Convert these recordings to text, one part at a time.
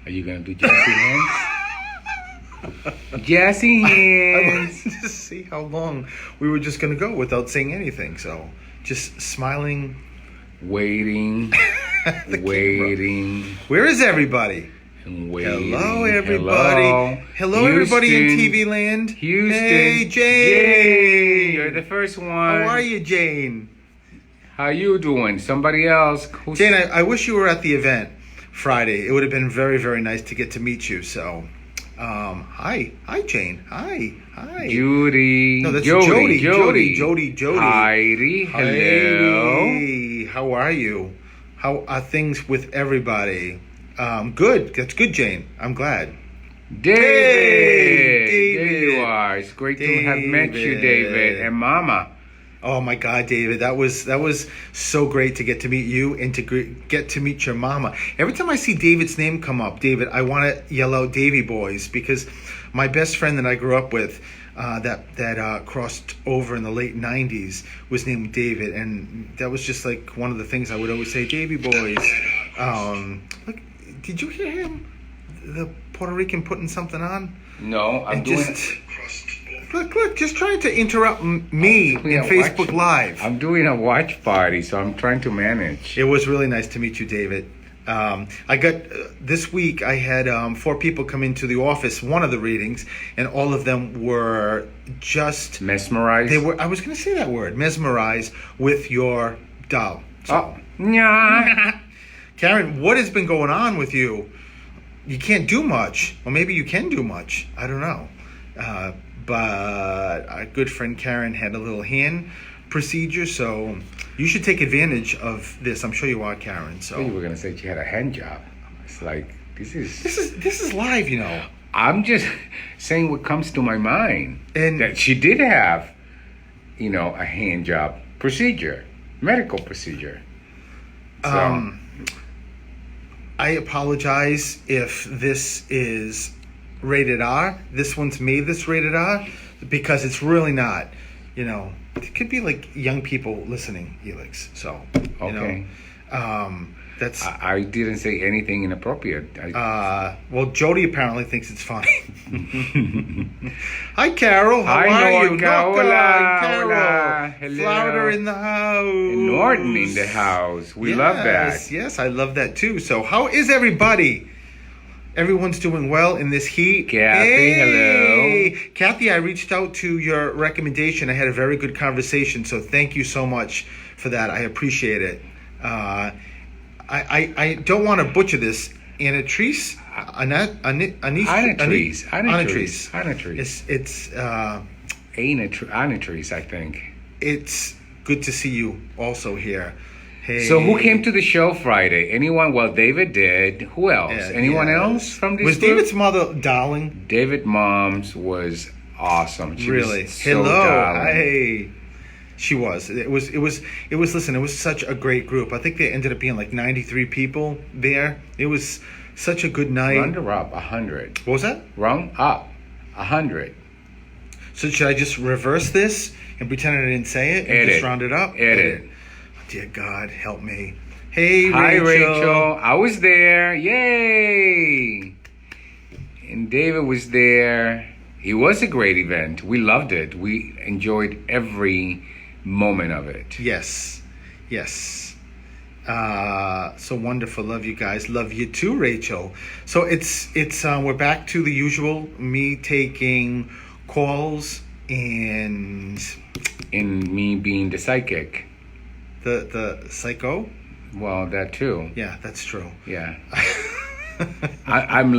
Are you gonna do Jazzy hands? Jazzy I hands. wanted to see how long we were just going to go without saying anything. So just smiling. Waiting. at the camera. Waiting. Where is everybody? And waiting. Hello, everybody. Hello, everybody in Houston. TV land. Houston. Hey, Jane. Yay, you're the first one. How are you, Jane? How you doing? Somebody else. Jane, I wish you were at the event Friday. It would have been very, very nice to get to meet you. So, hi, Jane. Hi. Judy. No, that's Jody. Jody. Heidi. Hello. Hey, how are you? How are things with everybody? Good. That's good, Jane. I'm glad. David. Hey, There you are. It's great to have met you, David, and Mama. Oh my God, David, that was so great to get to meet you and to get to meet your mama. Every time I see David's name come up, David, I want to yell out Davy Boys, because my best friend that I grew up with, that crossed over in the late 90s, was named David, and that was just like one of the things I would always say, Davy Boys. Look, did you hear him? The Puerto Rican putting something on? No, I'm And doing just look, just trying to interrupt me in Facebook Live. I'm doing a watch party, so I'm trying to manage. It was really nice to meet you, David. I got this week. I had 4 people come into the office, one of the readings, and all of them were just Mesmerized? They were. I was going to say that word, mesmerized with your doll. So, yeah. Karen, what has been going on with you? You can't do much. Well, maybe you can do much. I don't know. But our good friend Karen had a little hand procedure, so you should take advantage of this. I'm sure you are, Karen. So You were gonna say she had a hand job. It's like this is live, you know. I'm just saying what comes to my mind. And That she did have, a hand job procedure, medical procedure. So, I apologize if this is rated R. This one's made this rated R because it's really not. It could be like young people listening, Helix. So, okay. That's. I didn't say anything inappropriate. Well, Jody apparently thinks it's funny. Hi, Carol. How Hi, are you? Norca. Hola. Carol. Hola. Hello. Florida in the house. And Norton in the house. We love that. Yes, I love that too. So, how is everybody? Everyone's doing well in this heat. Kathy, hello. Kathy, I reached out to your recommendation. I had a very good conversation, so thank you so much for that. I appreciate it. I don't want to butcher this. Anatrice? Anatrice. It's Anatrice, I think. It's good to see you also here. Hey. So who came to the show Friday? Anyone? Well, David did. Who else? Anyone else from this Was group? David's mother darling? David Mom's was awesome. She Really? was so Hello. darling. Hey. She was. It was. Listen, it was such a great group. I think they ended up being like 93 people there. It was such a good night. Round her up 100. What was that? Round up 100. So should I just reverse this and pretend I didn't say it and just round it up? Edit. Dear God, help me. Hey, Hi, Rachel. Rachel. I was there. Yay! And David was there. It was a great event. We loved it. We enjoyed every moment of it. Yes. So wonderful. Love you guys. Love you too, Rachel. So it's we're back to the usual. Me taking calls and me being the psychic. The psycho. Well, that too. Yeah, that's true. Yeah. I'm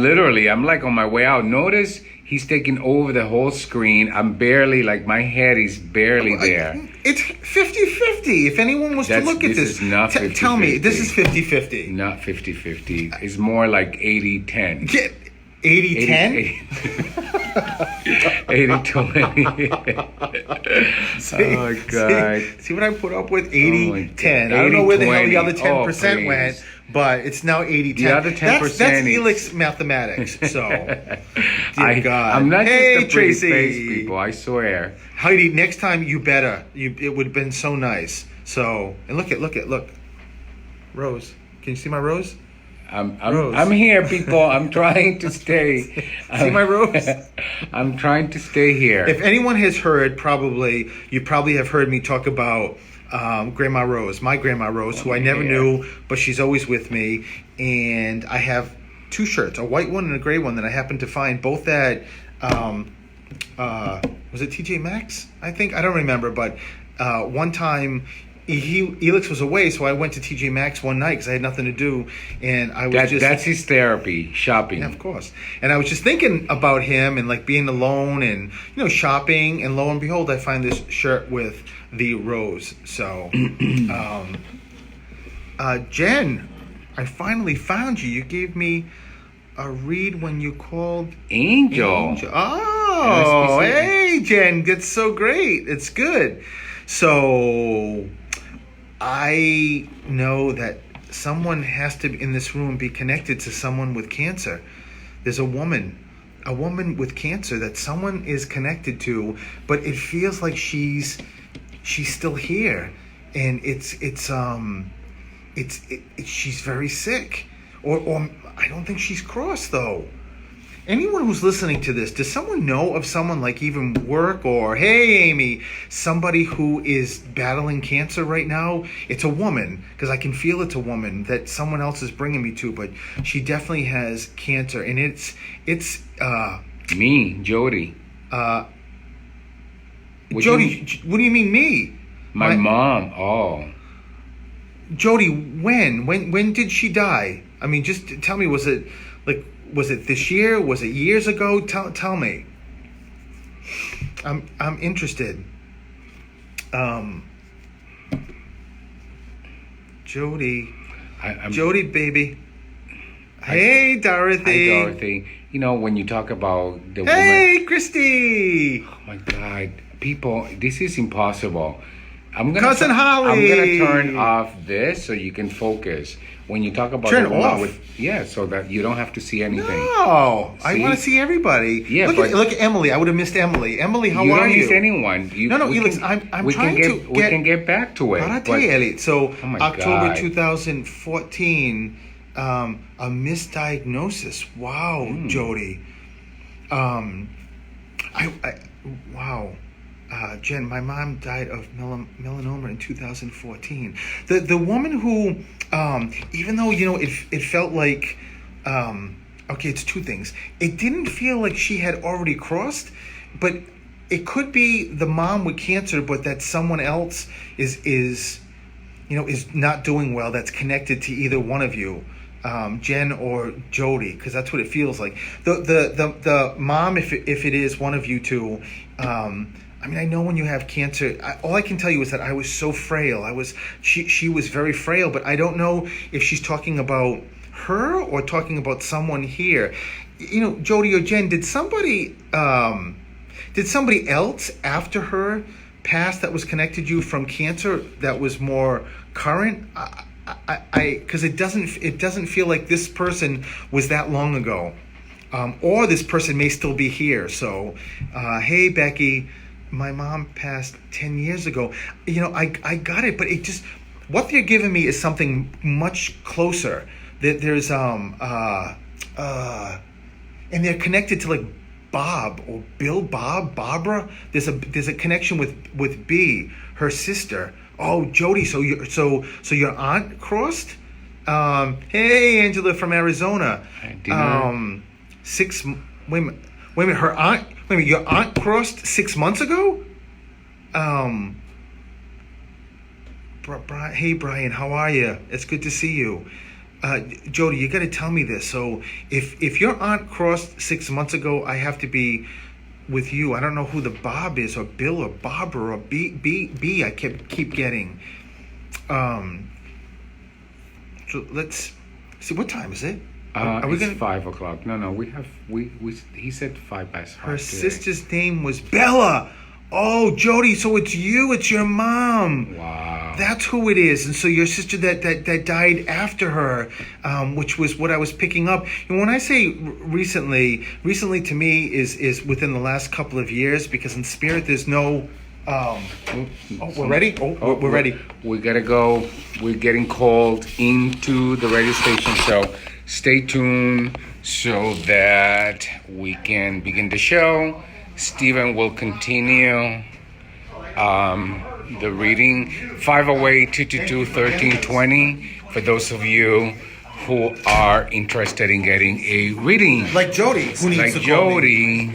like on my way out. Notice he's taking over the whole screen. I'm barely, my head is barely there. It's 50-50. If anyone was to look at this. This is not 50-50. Tell me, this is 50-50. Not 50-50. It's more like 80-10. 80-10? 80-20. Oh, God. See what I put up with? 80-10. I 80, don't know where the hell the 20. other 10% please. went, but it's now 80-10. The other 10% That's is- Helix mathematics. So, dear God. I'm not hey, just a pretty Tracy. face, people. I swear. Heidi, next time you better. It would have been so nice. So, and look. Rose. Can you see my rose? Rose. I'm here, people. I'm trying to stay. See my rose? I'm trying to stay here. If anyone has heard, you probably have heard me talk about Grandma Rose, my Grandma Rose, who I never yeah. knew, but she's always with me. And I have two shirts, a white one and a gray one, that I happened to find both at, was it TJ Maxx? I think, I don't remember, but one time Elix was away, so I went to TJ Maxx one night because I had nothing to do, and I was That's his therapy, shopping. yeah, of course. And I was just thinking about him and like being alone and shopping, and lo and behold, I find this shirt with the rose. So, Jen, I finally found you. You gave me a read when you called Angel. Oh, hey, Jen, that's so great. It's good. So, I know that someone has to, in this room, be connected to someone with cancer. There's a woman with cancer that someone is connected to, but it feels like she's still here, and she's very sick, or I don't think she's crossed though. Anyone who's listening to this, does someone know of someone, like even work or, hey, Amy, somebody who is battling cancer right now? It's a woman, because I can feel it's a woman that someone else is bringing me to, but she definitely has cancer, and it's Me, Jody. Jody, what do you mean me? My mom. Oh. Jody, when did she die? I mean, just tell me, was it this year? Was it years ago? Tell me. I'm interested. Jody. Jody, baby. Hey, Dorothy. Hi, Dorothy. When you talk about the woman. Hey, Christy. Oh my God, people, this is impossible. Cousin Holly. I'm gonna turn off this so you can focus. When you talk about Turn the it woman off? so that you don't have to see anything. No, I See? want to see everybody. Yeah, look at Emily. I would have missed Emily. Emily, how you are don't you? miss anyone. No, we Elix, can- I'm we trying can to get. We can get back to it. I'll tell you, Elliot. So, Oh my October God. 2014, a misdiagnosis. Wow, Jody. Wow. Jen, my mom died of melanoma in 2014. The woman who, even though it felt like, okay, it's two things. It didn't feel like she had already crossed, but it could be the mom with cancer, but that someone else is not doing well. That's connected to either one of you. Jen or Jody, because that's what it feels like. The mom, if it is one of you two, I mean, I know when you have cancer, all I can tell you is that I was so frail. She was very frail, but I don't know if she's talking about her or talking about someone here. Jody or Jen, did somebody else after her pass that was connected to you from cancer that was more current? Because it doesn't feel like this person was that long ago, or this person may still be here. So, hey, Becky. My mom passed 10 years ago. I got it, but it just, what they're giving me is something much closer. There's and they're connected to like Bob or Bill, Barbara. There's a connection with B, her sister. Oh, Jody, so your aunt crossed? Hey, Angela from Arizona. Dinner. Wait a minute, her aunt. Wait a minute, your aunt crossed 6 months ago? Hey, Brian, how are you? It's good to see you. Jody, you got to tell me this. So, if your aunt crossed 6 months ago, I have to be with you. I don't know who the Bob is, or Bill, or Barbara, or B. I keep getting. So let's see. What time is it? It's 5 o'clock. No, we have he said 5 past 5. Her today. sister's name was Bella. Oh, Jody, so it's you, it's your mom. Wow. That's who it is. And so your sister that died after her, which was what I was picking up. And when I say recently to me is within the last couple of years, because in spirit there's no we're ready? Oh, we're ready. We gotta go. We're getting called into the radio station, so stay tuned so that we can begin the show. Stephen will continue the reading. 508-222-1320 for those of you who are interested in getting a reading. Like Jody, who needs to call me.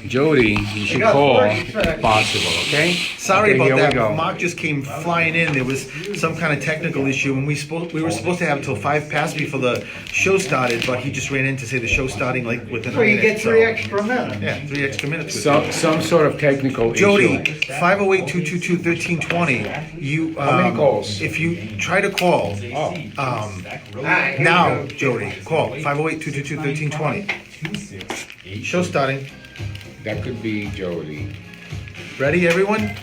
Jody, you should call if possible, okay? Sorry Okay, about here we that. go. Mark just came flying in. There was some kind of technical issue, and we were supposed to have till 5 past before the show started, but he just ran in to say the show's starting like within a Well, you minute. get 3 extra minutes. Yeah, 3 extra minutes. With you. Some sort of technical Jody, issue. 508-222-1320. You How many calls? If you try to call now, Jody, call 508-222-1320. Show starting. That could be Jody. Ready, everyone?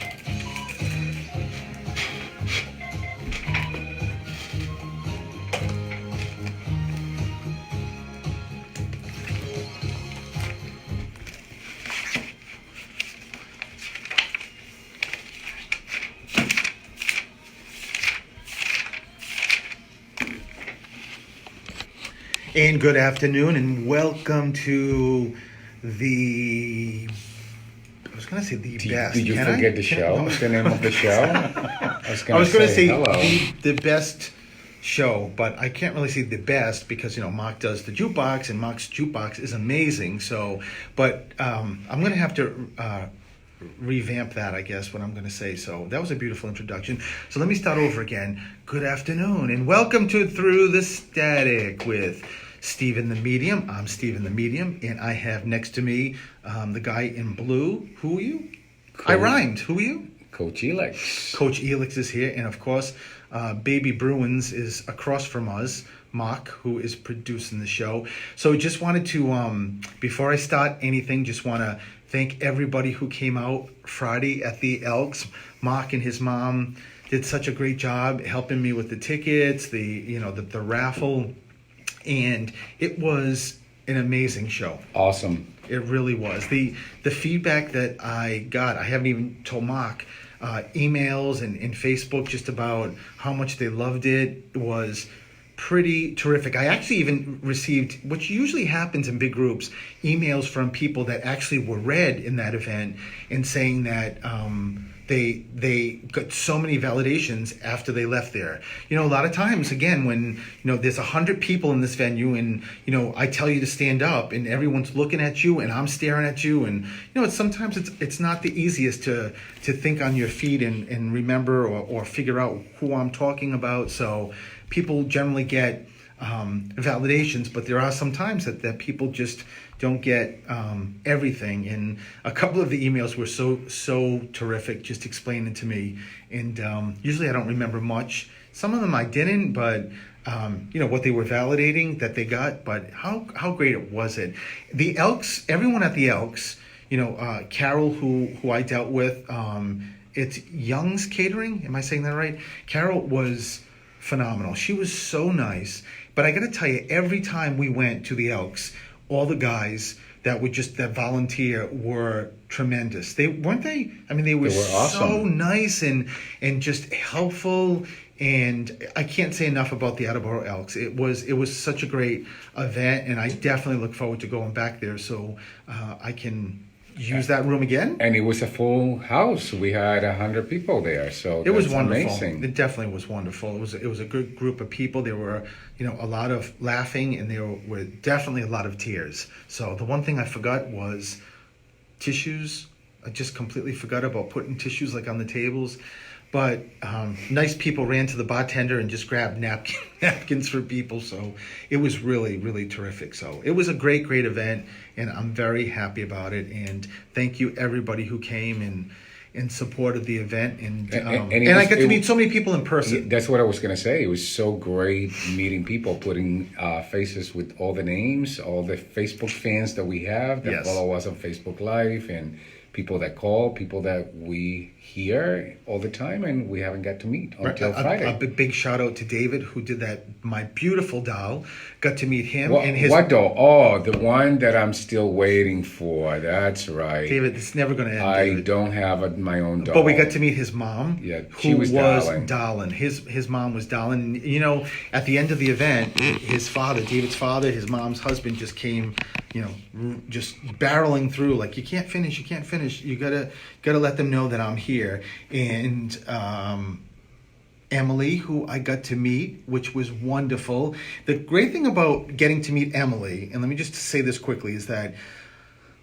And good afternoon, and welcome to the. I was going to say the best. Did you Can forget I? the show? What's the name of the show? I was I was going to say hello. the best show, but I can't really say the best because Mark does the jukebox, and Mark's jukebox is amazing. So, but I'm going to have to revamp that, I guess, what I'm going to say. So that was a beautiful introduction. So let me start over again. Good afternoon, and welcome to Through the Static with Stephen the Medium. I'm Stephen the Medium, and I have next to me the guy in blue. Who are you? I rhymed. Who are you? Coach Elix. Coach Elix is here, and of course, Baby Bruins is across from us. Mark, who is producing the show. So just wanted to, before I start anything, just want to thank everybody who came out Friday at the Elks. Mark and his mom did such a great job helping me with the tickets, the raffle, and it was an amazing show. Awesome. It really was. The feedback that I got, I haven't even told Mark, emails and Facebook just about how much they loved it was pretty terrific. I actually even received, which usually happens in big groups, emails from people that actually were read in that event and saying that they got so many validations after they left there. A lot of times, again, when there's 100 people in this venue, and I tell you to stand up, and everyone's looking at you, and I'm staring at you, and sometimes it's not the easiest to think on your feet and remember or figure out who I'm talking about. So people generally get validations, but there are some times that people just don't get everything. And a couple of the emails were so terrific, just explaining to me. And usually I don't remember much. Some of them I didn't, but what they were validating that they got. But how great was it? The Elks, everyone at the Elks, Carol, who I dealt with, it's Young's Catering. Am I saying that right? Carol was phenomenal. She was so nice. But I got to tell you, every time we went to the Elks, all the guys that volunteer were tremendous. They weren't they? I mean, they were awesome. So nice and just helpful. And I can't say enough about the Attleboro Elks. It was such a great event, and I definitely look forward to going back there so I can use that room again. And it was a full house. We had 100 people there, so It was that's wonderful. amazing. It definitely was wonderful. It was a good group of people. There were, a lot of laughing, and there were definitely a lot of tears. So the one thing I forgot was tissues. I just completely forgot about putting tissues like on the tables. But nice people ran to the bartender and just grabbed napkins for people. So it was really, really terrific. So it was a great event, and I'm very happy about it. And thank you everybody who came and supported the event. And I got to meet so many people in person. That's what I was going to say. It was so great meeting people, putting faces with all the names, all the Facebook fans that we have that Yes. follow us on Facebook Live, and people that call, people that we hear all the time, and we haven't got to meet until A Friday. big shout out to David who did that. My beautiful doll. Got to meet him What, and his. what doll? Oh, the one that I'm still waiting for. That's right. David, it's never going to end. I David. don't have my own doll. But we got to meet his mom. Yeah, who she was darling. darling. His mom was darling. You know, at the end of the event, his father, David's father, his mom's husband, just came. You know, just barreling through like you can't finish. You gotta let them know that I'm here. And Emily, who I got to meet, which was wonderful. The great thing about getting to meet Emily, and let me just say this quickly, is that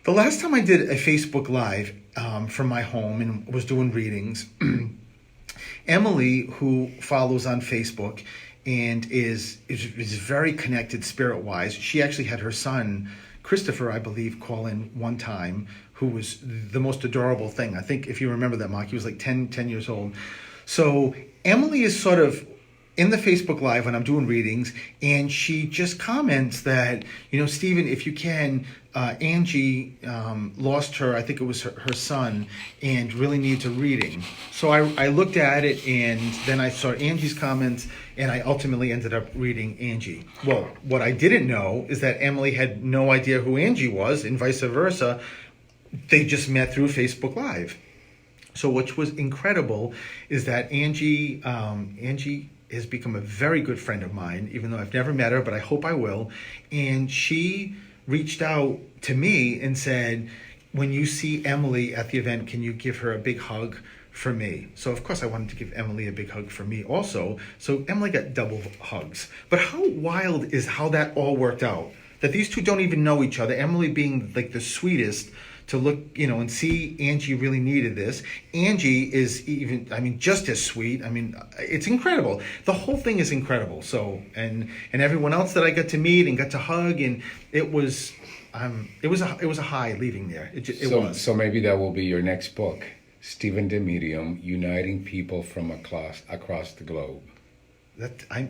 the last time I did a Facebook Live from my home and was doing readings, Emily, who follows on Facebook and is very connected spirit-wise, she actually had her son, Christopher, I believe, call in one time, who was the most adorable thing. I think if you remember that, Mark, he was like 10 years old. So Emily is sort of in the Facebook Live when I'm doing readings, and she just comments that, you know, Stephen, if you can, Angie lost her, I think it was her son, and really needs a reading. So I looked at it, and then I saw Angie's comments, and I ultimately ended up reading Angie. Well, what I didn't know is that Emily had no idea who Angie was, and vice versa. They just met through Facebook Live. So what was incredible is that Angie has become a very good friend of mine, even though I've never met her, but I hope I will. And she reached out to me and said, when you see Emily at the event, can you give her a big hug for me? So of course I wanted to give Emily a big hug for me also. So Emily got double hugs. But how wild is how that all worked out? That these two don't even know each other. Emily being like the sweetest to look, you know, and see Angie really needed this. Angie is even, I mean, just as sweet. I mean, it's incredible. The whole thing is incredible. So, and everyone else that I got to meet and got to hug, and it was a high leaving there. It was. So maybe that will be your next book, Stephen the Medium, uniting people from across the globe.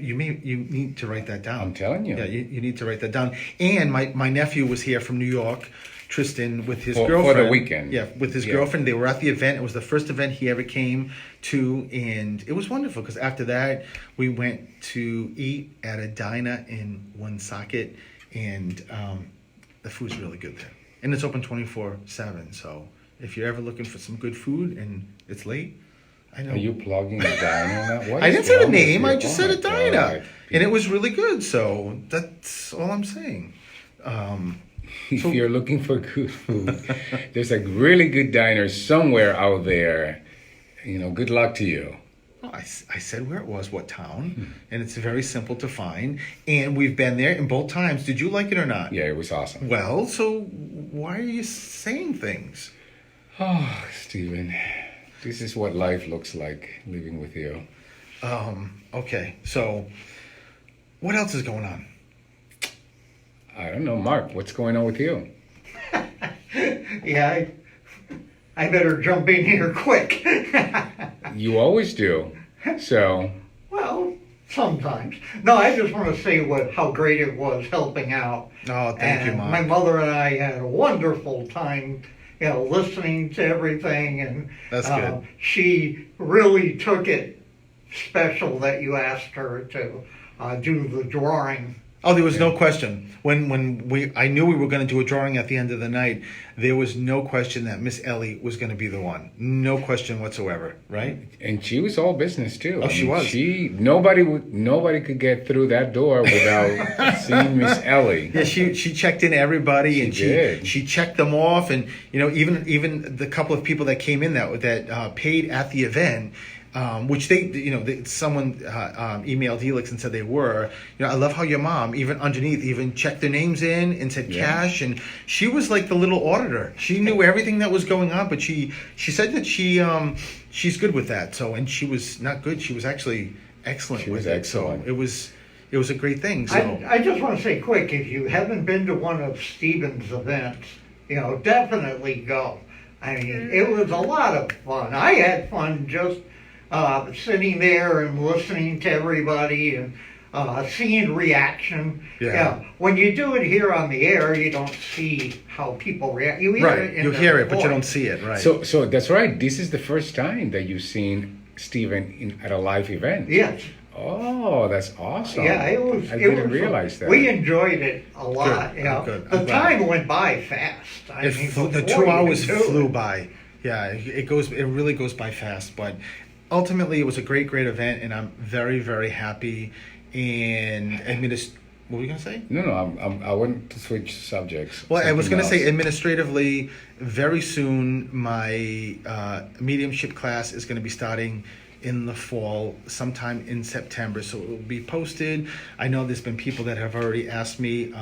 You need to write that down. I'm telling you. Yeah, you need to write that down. And my nephew was here from New York, Tristan, with his girlfriend. For the weekend. Yeah, with his girlfriend. They were at the event. It was the first event he ever came to, and it was wonderful because after that, we went to eat at a diner in Woonsocket, and the food's really good there. And it's open 24/7, so if you're ever looking for some good food and it's late, I know. Are you plugging a diner now? I didn't say the name. I You? just Oh said a my diner, God. and it was really good. So that's all I'm saying. If you're looking for good food, there's a really good diner somewhere out there. You know, good luck to you. Well, I said where it was, what town, and it's very simple to find. And we've been there in both times. Did you like it or not? Yeah, it was awesome. Well, so why are you saying things? Oh, Stephen, this is what life looks like living with you. Okay, so what else is going on? I don't know, Mark, what's going on with you? Yeah, I better jump in here quick. You always do. So, Well, sometimes. No, I just want to say how great it was helping out. Oh, thank you, And Mark. my mother and I had a wonderful time, listening to everything, and That's good. she really took it special that you asked her to do the drawing. Oh, there was no question. When I knew we were going to do a drawing at the end of the night, there was no question that Miss Ellie was going to be the one. No question whatsoever, right? and she was all business too. Oh, she was. Nobody could get through that door without seeing Miss Ellie. Yeah, she checked in everybody, and She did. she checked them off, and even the couple of people that came in that paid at the event. Which someone emailed Helix and said they were. I love how your mom, even underneath, even checked their names in and said cash, and she was like the little auditor. She knew everything that was going on, but she said that she's good with that. So, and she was not good. She was actually excellent She with was it. excellent. So it was a great thing. So I just want to say quick, if you haven't been to one of Stephen's events, definitely go. I mean, it was a lot of fun. I had fun just sitting there and listening to everybody, and seeing reaction. Yeah. When you do it here on the air, you don't see how people react. You hear Right. it in You their hear it, but you voice. don't see it. Right. So that's right. This is the first time that you've seen Stephen at a live event. Yes. Oh, that's awesome. Yeah, it was. I it didn't was, realize that. We enjoyed it a lot. Good, You know, good. the I'm glad. time went by fast. I mean, The before 2 you hours knew flew it. by. Yeah, it goes. It really goes by fast. But ultimately, it was a great event, and I'm very, very happy. And what were you gonna say? No, I want to switch subjects. Well, I was Something going to say else. administratively, very soon my mediumship class is going to be starting in the fall, sometime in September. So it will be posted. I know there's been people that have already asked me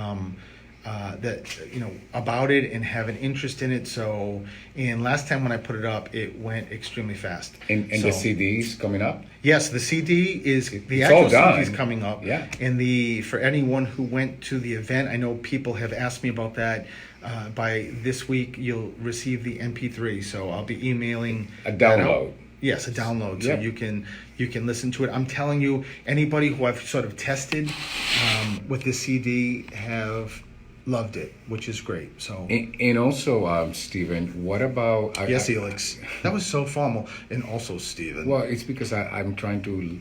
about it and have an interest in it. So, and last time when I put it up, it went extremely fast. And So- the CDs coming up. Yes, the CD is the It's all actual CD is done. coming up. Yeah. And for anyone who went to the event, I know people have asked me about that. By this week, you'll receive the MP3. So I'll be emailing A that out. download. Yes, a download. So Yep. you can listen to it. I'm telling you, anybody who I've sort of tested with the CD have loved it, which is great. So. And also, Stephen, what about? Yes, Elix. That was so formal. And also, Stephen. Well, it's because I'm trying to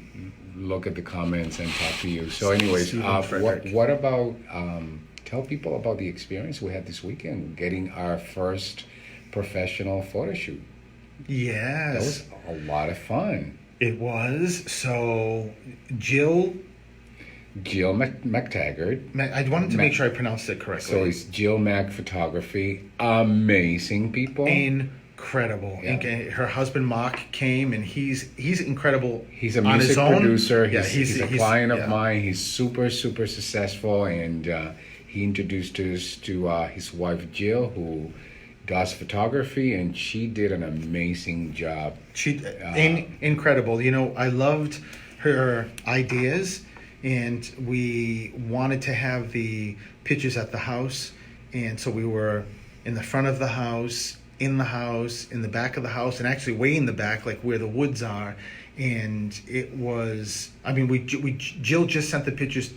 look at the comments and talk to you. So, anyways, Stephen Frederick. what about? Tell people about the experience we had this weekend, getting our first professional photo shoot. That Yes. was a lot of fun. It was. So, Jill, Jill McTaggart. I wanted to make sure I pronounced it correctly. So it's Jill Mac Photography. Amazing people. Incredible. Yeah. Her husband Mark came, and he's incredible. He's a on music his own. producer. Yeah, He's a client of yeah. mine. He's super successful, and he introduced us to his wife Jill, who does photography, and she did an amazing job. She incredible. You know, I loved her ideas, and we wanted to have the pictures at the house, and so we were in the front of the house, in the back of the house, and actually way in the back, like where the woods are. And it was, I mean, Jill just sent the pictures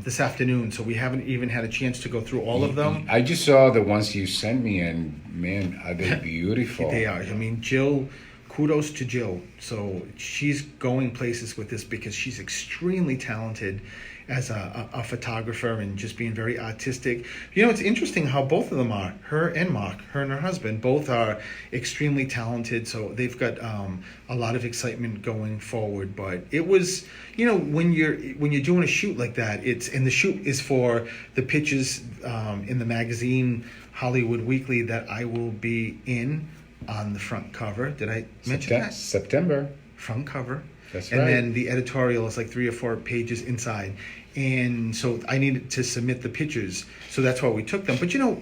this afternoon, so we haven't even had a chance to go through all of them. I just saw the ones you sent me, and man, are they beautiful. They are. I mean, Jill, kudos to Jill. So she's going places with this because she's extremely talented as a photographer and just being very artistic. You know, it's interesting how both of them are. Her and Mark, her and her husband, both are extremely talented. So they've got a lot of excitement going forward. But it was, you know, when you're doing a shoot like that, and the shoot is for the pictures in the magazine Hollywood Weekly that I will be in on the front cover. Did I mention that? September. Front cover. That's and right. then the editorial is like 3 or 4 pages inside. And so I needed to submit the pictures. So that's why we took them. But you know,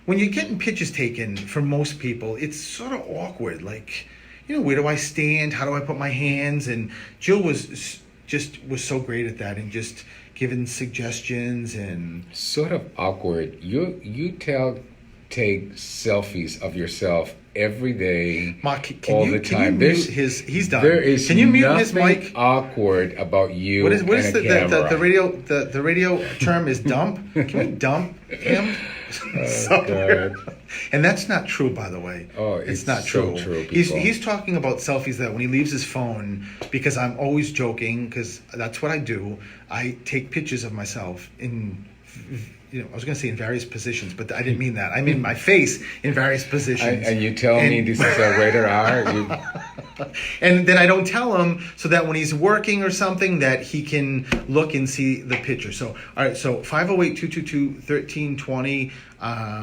when you're getting pictures taken, for most people, it's sort of awkward. Like, you know, where do I stand? How do I put my hands? And Jill was so great at that and just giving suggestions and Sort of awkward. You take selfies of yourself every day, Mark, can all you the time. mute his? He's done. There is Can you mute nothing his mic? awkward about you. What is and a the camera. radio term is dump? Can we dump him? Somewhere. God. And that's not true, by the way. Oh, it's it's not so true. true, He's people. talking about selfies that when he leaves his phone, because I'm always joking, because that's what I do. I take pictures of myself in, you know, I was going to say in various positions, but I didn't mean that. I mean my face in various positions. And you tell me this is a rated R. And then I don't tell him so that when he's working or something that he can look and see the picture. So, all right, so 508-222-1320.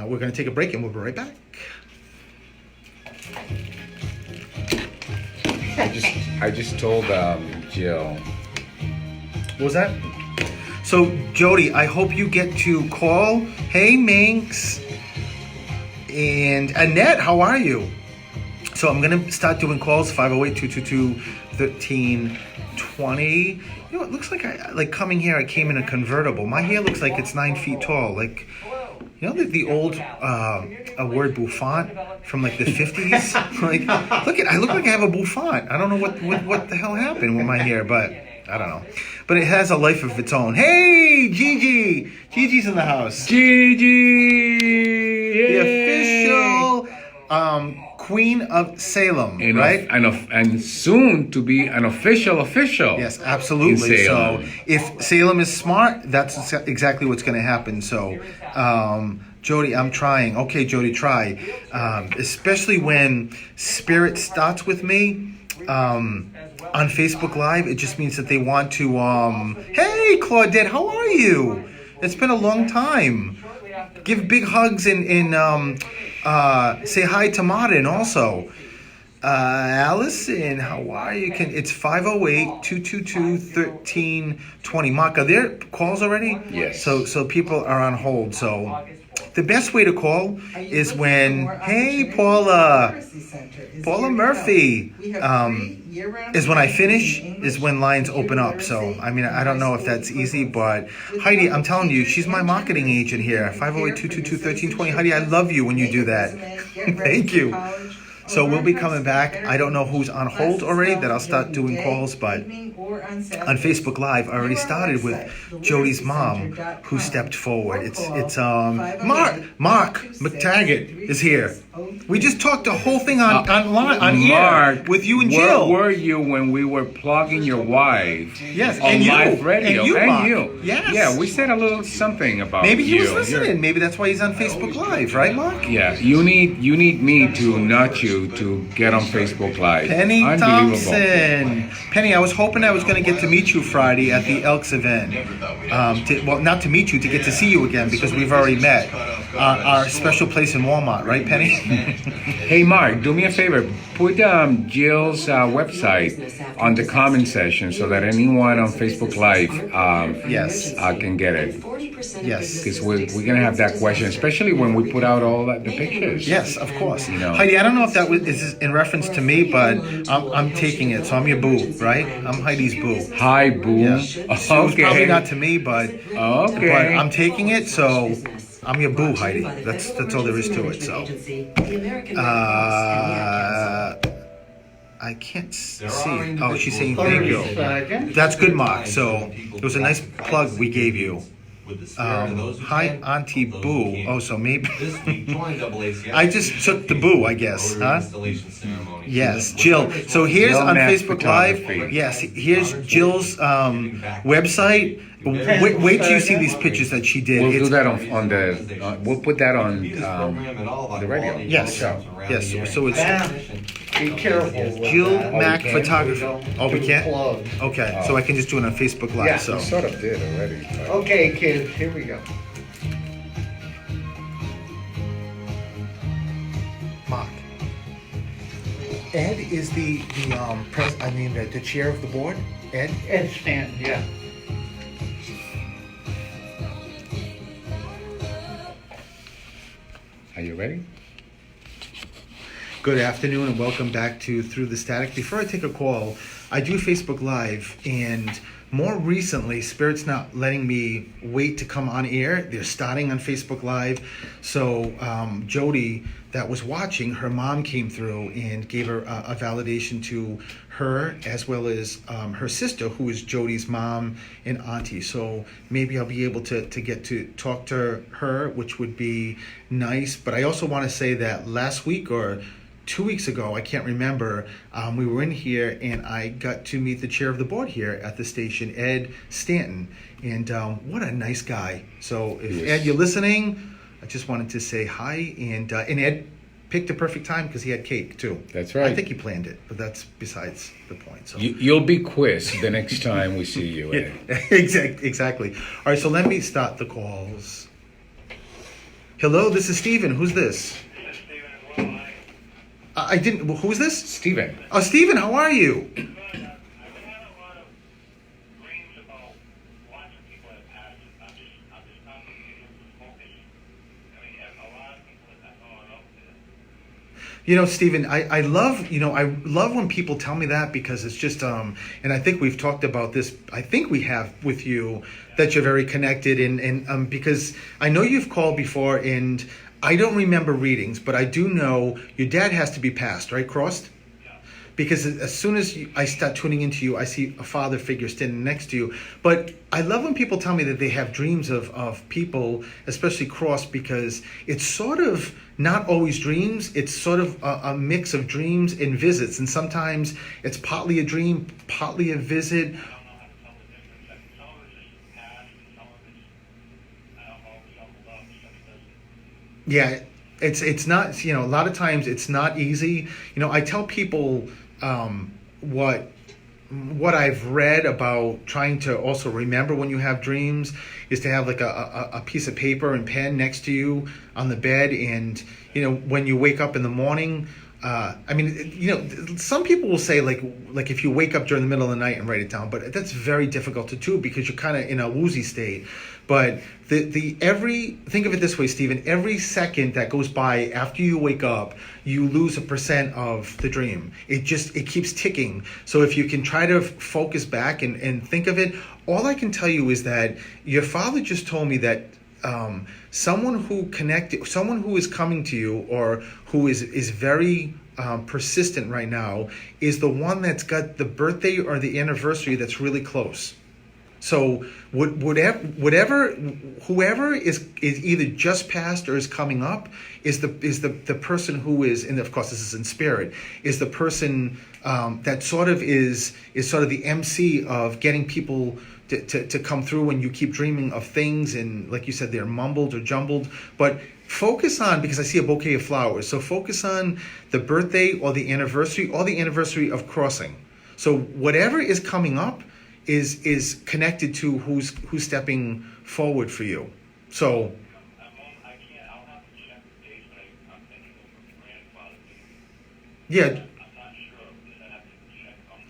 We're going to take a break and we'll be right back. I just told Jill. What was that? So, Jody, I hope you get to call. Hey, Minx. And Annette, how are you? So I'm going to start doing calls, 508-222-1320. You know, it looks like coming here, I came in a convertible. My hair looks like it's 9 feet tall. Like, you know the old word bouffant from like the 50s? Like, I look like I have a bouffant. I don't know what the hell happened with my hair, but I don't know. But it has a life of its own. Hey, Gigi! Gigi's in the house. Gigi! The official Queen of Salem, And, right? and soon to be an official. Yes, absolutely. In So Salem. if Salem is smart, that's exactly what's going to happen. So, Jody, I'm trying. Okay, Jody, try. Especially when Spirit starts with me on Facebook Live, it just means that they want to. Hey, Claudette, how are you? It's been a long time. Give big hugs and say hi to Martin also. Allison, how are you? It's 508-222-1320. Mark, are there calls already? Yes. So people are on hold. So the best way to call is when, hey, Paula Murphy, is when I finish, is when lines open up. So, I mean, I don't know if that's easy, but Heidi, I'm telling you, she's my marketing agent here. 508-222-1320. Heidi, I love you when you do that. Thank you. So we'll be coming back. I don't know who's on hold already that I'll start doing calls, but on Facebook Live, I already started with Jody's mom, who stepped forward. It's Mark McTaggart is here. We just talked the whole thing on air with you and Jill. Where were you when we were plugging your wife? Yes, on and you. live radio, And you, Mark. you. Yes. Yeah, we said a little something about Maybe he you. was listening. Maybe that's why he's on Facebook Live, right, Mark? Yeah, you need me to nudge you to get on Facebook Live. Penny Unbelievable. Thompson. Penny, I was hoping I was going to get to meet you Friday at the Elks event. Not to meet you, to get to see you again because we've already met. Our special place in Walmart, right, Penny? Hey, Mark, do me a favor. Put Jill's website on the comment section so that anyone on Facebook Live Yes. Can get it. Yes. Because we're going to have that question, especially when we put out all the pictures. Yes, of course. You know. Heidi, I don't know if that is in reference to me, but I'm taking it. So I'm your boo, right? I'm Heidi's boo. Hi, boo. Yeah. So it's probably not to me, but I'm taking it. So I'm your boo, Heidi. That's all there is to it. So I can't see. Oh, she's saying thank you. That's good, Mark. So it was a nice plug we gave you. Hi, Auntie Boo. Oh, so maybe I just took the boo, I guess, huh? Yes, Jill. So here's on Facebook Live. Yes, here's Jill's website. Wait till you see these pictures that she did. We'll do that on the. We'll put that on the radio. Yes. Yes. So it's Be careful. Jill Mac can't? Photography. Oh, we can't. Plug. Okay, so I can just do it on Facebook Live. Yeah. So. Sort of did already. but- Okay, kids, here we go. Mark. Ed is the chair of the board. Ed. Ed Stanton, yeah. Are you ready? Good afternoon and welcome back to Through the Static. Before I take a call, I do Facebook Live, and more recently, Spirit's not letting me wait to come on air. They're starting on Facebook Live. So Jody, that was watching, her mom came through and gave her a validation to her as well as her sister, who is Jody's mom and auntie. So maybe I'll be able to get to talk to her, which would be nice. But I also want to say that last week or 2 weeks ago, I can't remember, we were in here and I got to meet the chair of the board here at the station, Ed Stanton. And what a nice guy. So if Yes. Ed, you're listening, I just wanted to say hi. And Ed picked a perfect time because he had cake too. That's right. I think he planned it, but that's besides the point. So You'll be quizzed the next time we see you. Ed. exactly. All right, so let me start the calls. Hello, this is Steven. Who's this? I didn't. Who's this? Steven. Oh, Steven, how are you? I've been having a lot of dreams about lots of people that passed. I'm just not getting focused. I mean, a lot of people that have gone up there. You know, Steven, I love when people tell me that because it's just and I think we've talked about this. I think we have with you that you're very connected and because I know you've called before and I don't remember readings, but I do know your dad has to be passed, right? Crossed. because as soon as I start tuning into you, I see a father figure standing next to you. But I love when people tell me that they have dreams of people, especially crossed, because it's sort of not always dreams. It's sort of a mix of dreams and visits. And sometimes it's partly a dream, partly a visit. I don't know how to tell the difference. I mean, some of it's just past, and some of it's, I don't know, jumbled up, stuff doesn't. Yeah, it's not, a lot of times it's not easy. I tell people what I've read about trying to also remember when you have dreams is to have like a piece of paper and pen next to you on the bed, and when you wake up in the morning. Some people will say like if you wake up during the middle of the night and write it down, but that's very difficult to do because you're kind of in a woozy state. But think of it this way, Stephen, every second that goes by after you wake up, you lose 1% of the dream. It keeps ticking. So if you can try to focus back and think of it, all I can tell you is that your father just told me that someone who is coming to you or who is very persistent right now is the one that's got the birthday or the anniversary that's really close. So whoever is either just passed or is coming up is the person who is, and of course this is in spirit, is the person that sort of is sort of the MC of getting people to come through when you keep dreaming of things, and like you said, they're mumbled or jumbled. But focus on, because I see a bouquet of flowers, so focus on the birthday or the anniversary of crossing. So whatever is coming up is connected to who's stepping forward for you. So I can't, I'll have to check the dates, but I'm thinking of my grandfather. yeah. I'm not sure, because I have to check on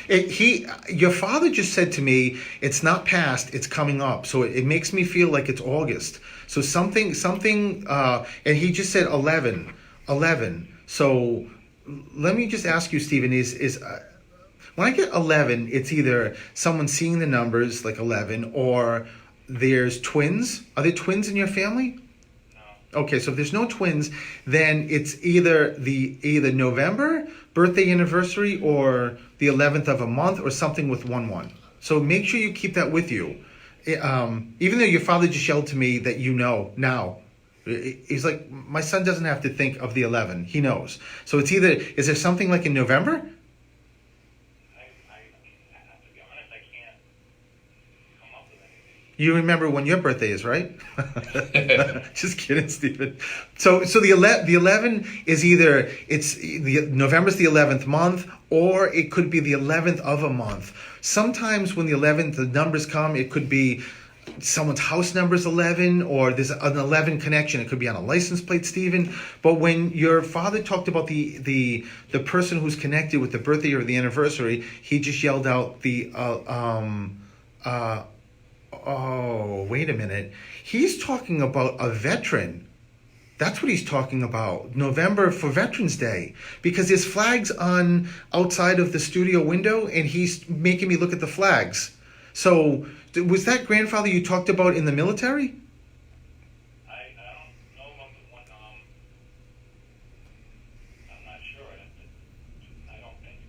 the dates. Your father just said to me, it's not past, it's coming up. So it makes me feel like it's August. So something, and he just said 11. So let me just ask you, Stephen, is when I get 11, it's either someone seeing the numbers like 11, or there's twins. Are there twins in your family? No. Okay, so if there's no twins, then it's either November birthday anniversary or the 11th of a month or something with 1-1. So make sure you keep that with you. Even though your father just yelled to me that now. He's like, my son doesn't have to think of the 11. He knows. So it's either, is there something like in November? To be honest, I can't come up with anything. You remember when your birthday is, right? Just kidding, Stephen. So the 11 is either November's the 11th month, or it could be the 11th of a month. Sometimes when the 11th, the numbers come, it could be someone's house number is 11, or there's an 11 connection. It could be on a license plate, Stephen. But when your father talked about the person who's connected with the birthday or the anniversary, he just yelled out oh, wait a minute. He's talking about a veteran. That's what he's talking about. November for Veterans Day. Because there's flags on outside of the studio window, and he's making me look at the flags. So was that grandfather you talked about in the military? I don't know about the one, I'm not sure. I don't think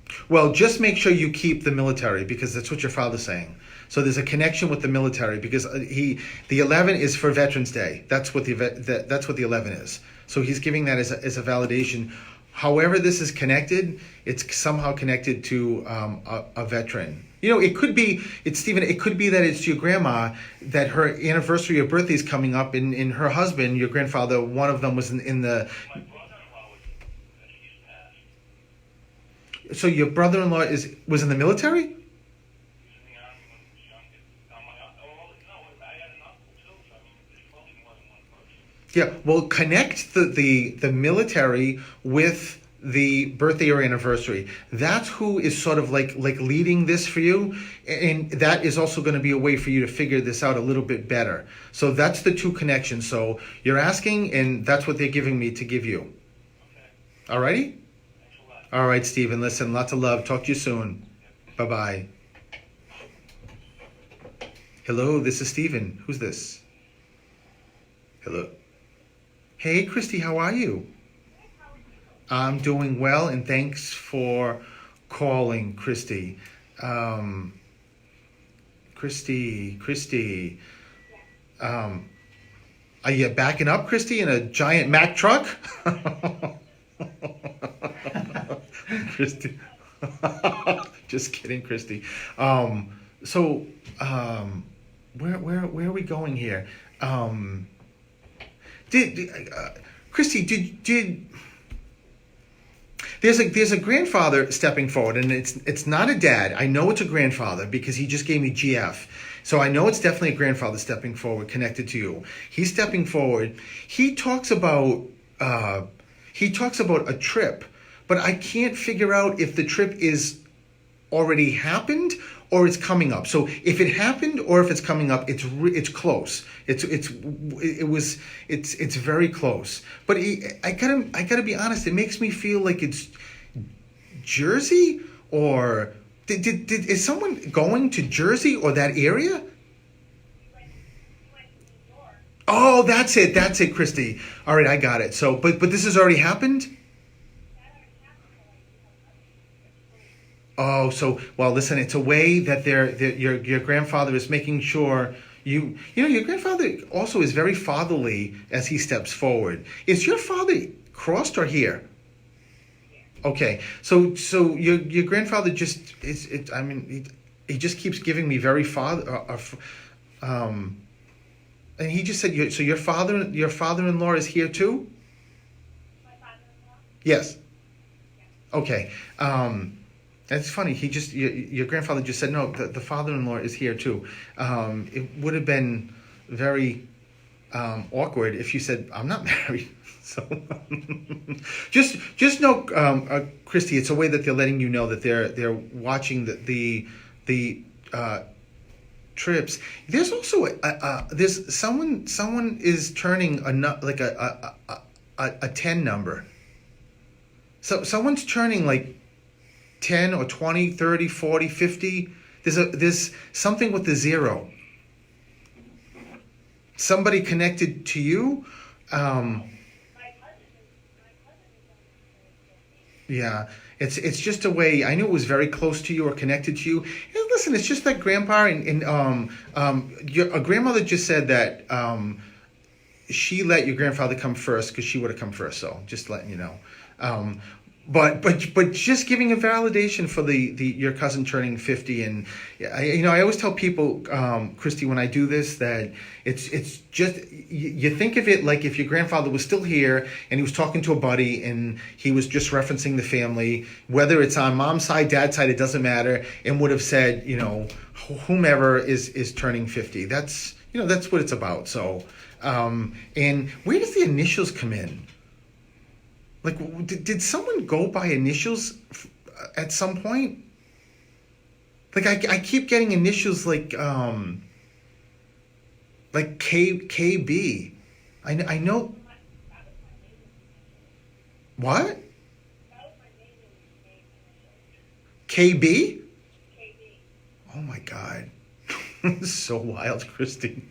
so. Well, just make sure you keep the military, because that's what your father's saying. So there's a connection with the military, because the 11 is for Veterans Day. That's what the 11 is. So he's giving that as a validation. However this is connected, it's somehow connected to a veteran. It could be, Stephen, it could be that it's your grandma, that her anniversary or birthday is coming up, and her husband, your grandfather, one of them was in the... My brother-in-law he's passed. So your brother-in-law was in the military? He's in the army when he was young. I had an uncle too, so there's probably more than one person. Yeah, well, connect the military with the birthday or anniversary. That's who is sort of like leading this for you, and that is also going to be a way for you to figure this out a little bit better. So that's the two connections. So you're asking, and that's what they're giving me to give you. Okay. Alrighty? Thanks a lot. All right, Stephen, listen, lots of love. Talk to you soon. Bye-bye. Hello, this is Stephen. Who's this? Hello. Hey, Christy, how are you? I'm doing well, and thanks for calling, Christy. Christy. Are you backing up, Christy, in a giant Mack truck? Christy. Just kidding, Christy. So, where are we going here? Christy, did there's a grandfather stepping forward, and it's not a dad. I know it's a grandfather because he just gave me GF. So I know it's definitely a grandfather stepping forward, connected to you. He's stepping forward. He talks about a trip, but I can't figure out if the trip is already happened or it's coming up. So if it happened or if it's coming up, it's close. It's very close. But I gotta be honest. It makes me feel like it's Jersey, or is someone going to Jersey or that area? Oh, that's it, Christy. All right, I got it. So, but this has already happened. Oh, so, well, listen, it's a way that your grandfather is making sure your grandfather also is very fatherly as he steps forward. Is your father crossed or here? Okay, so your grandfather just he just keeps giving me very and he just said, so your father-in-law is here too? My father-in-law? Yes. Okay. That's funny. Your grandfather just said, no, the father-in-law is here too. It would have been very awkward if you said, I'm not married. So just know, Christy, it's a way that they're letting you know that they're watching the trips. There's also there's someone is turning a 10 number. So someone's turning like 10 or 20, 30, 40, 50. There's something with the zero. Somebody connected to you. Yeah, it's just a way. I knew it was very close to you or connected to you. And listen, it's just like Grandpa and your grandmother just said that she let your grandfather come first because she would have come first. So just letting you know. But just giving a validation for your cousin turning 50, and I always tell people, Christy, when I do this, that it's just you think of it like if your grandfather was still here and he was talking to a buddy and he was just referencing the family, whether it's on mom's side, dad's side, it doesn't matter, and would have said, whomever is turning 50. That's what it's about. So, and where does the initials come in? Like, did someone go by initials at some point? Like, I keep getting initials like KB. I know. What? KB? Oh my God. This is so wild, Christy.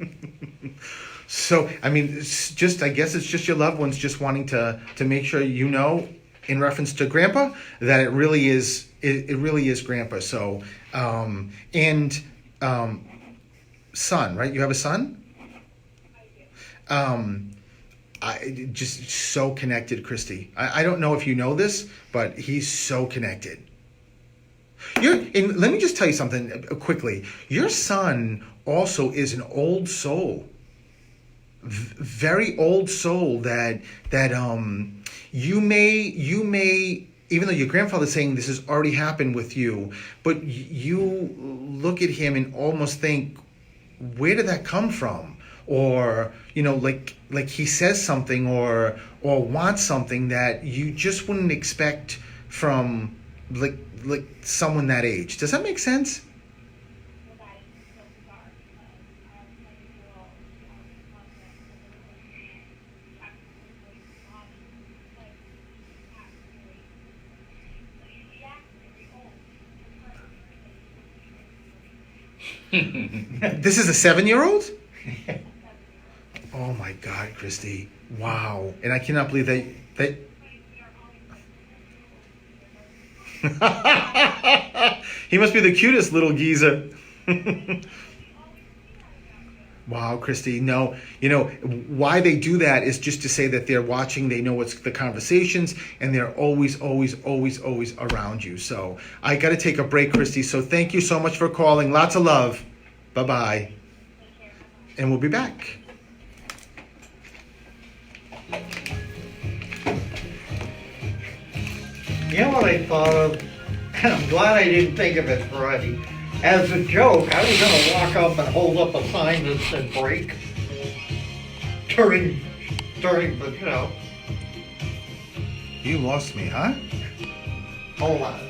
So, I mean, I guess it's just your loved ones just wanting to make sure in reference to Grandpa, that it really is Grandpa. So, son, right? You have a son? I just so connected, Christy. I don't know if you know this, but he's so connected. And let me just tell you something quickly. Your son also is an old soul. Very old soul that you may, even though your grandfather's saying this has already happened with you, but you look at him and almost think, where did that come from? Or like he says something or wants something that you just wouldn't expect from like someone that age. Does that make sense? This is a 7-year-old? Oh my God, Christy. Wow. And I cannot believe that He must be the cutest little geezer. Wow, Christy. No, why they do that is just to say that they're watching, they know what's the conversations, and they're always, always, always, always around you. So I got to take a break, Christy. So thank you so much for calling. Lots of love. Bye-bye. And we'll be back. You know what I thought of? And I'm glad I didn't think of it already. As a joke, I was going to walk up and hold up a sign that said break during the show. You lost me, huh? Hold on.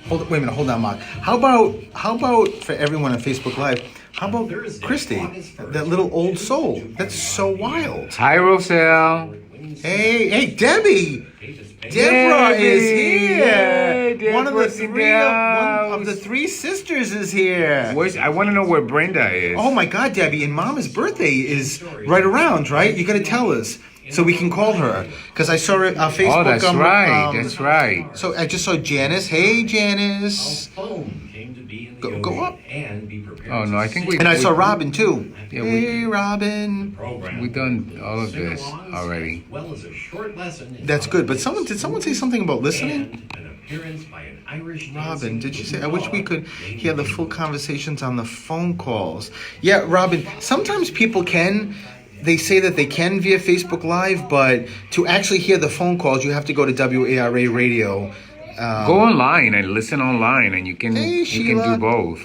Wait a minute, hold on, Mark. How about for everyone on Facebook Live, how about Christy, that little old soul? That's so wild. Hi, Roselle. Hey, Debbie! Deborah is here. Yay, One of Deborah's in the one of the house. three sisters is here. I want to know where Brenda is. Oh my God, Debbie! And Mama's birthday is right around, right? You got to tell us so we can call her because I saw it on Facebook. Oh, that's right. That's right. So I just saw Janice. Hey, Janice. Go up. Oh no, I think we. And I saw Robin too. Yeah, Hey, Robin. We've done all of this already. Well as a short lesson in That's good. But did someone say something about listening? and an appearance by an Irish Robin, did you dancing say? I wish we dog could named hear the full conversations on the phone calls. Yeah, Robin. Sometimes people can. They say that they can via Facebook Live, but to actually hear the phone calls, you have to go to WARA Radio. Go online and listen online, and you can Hey, you Sheila. can do both.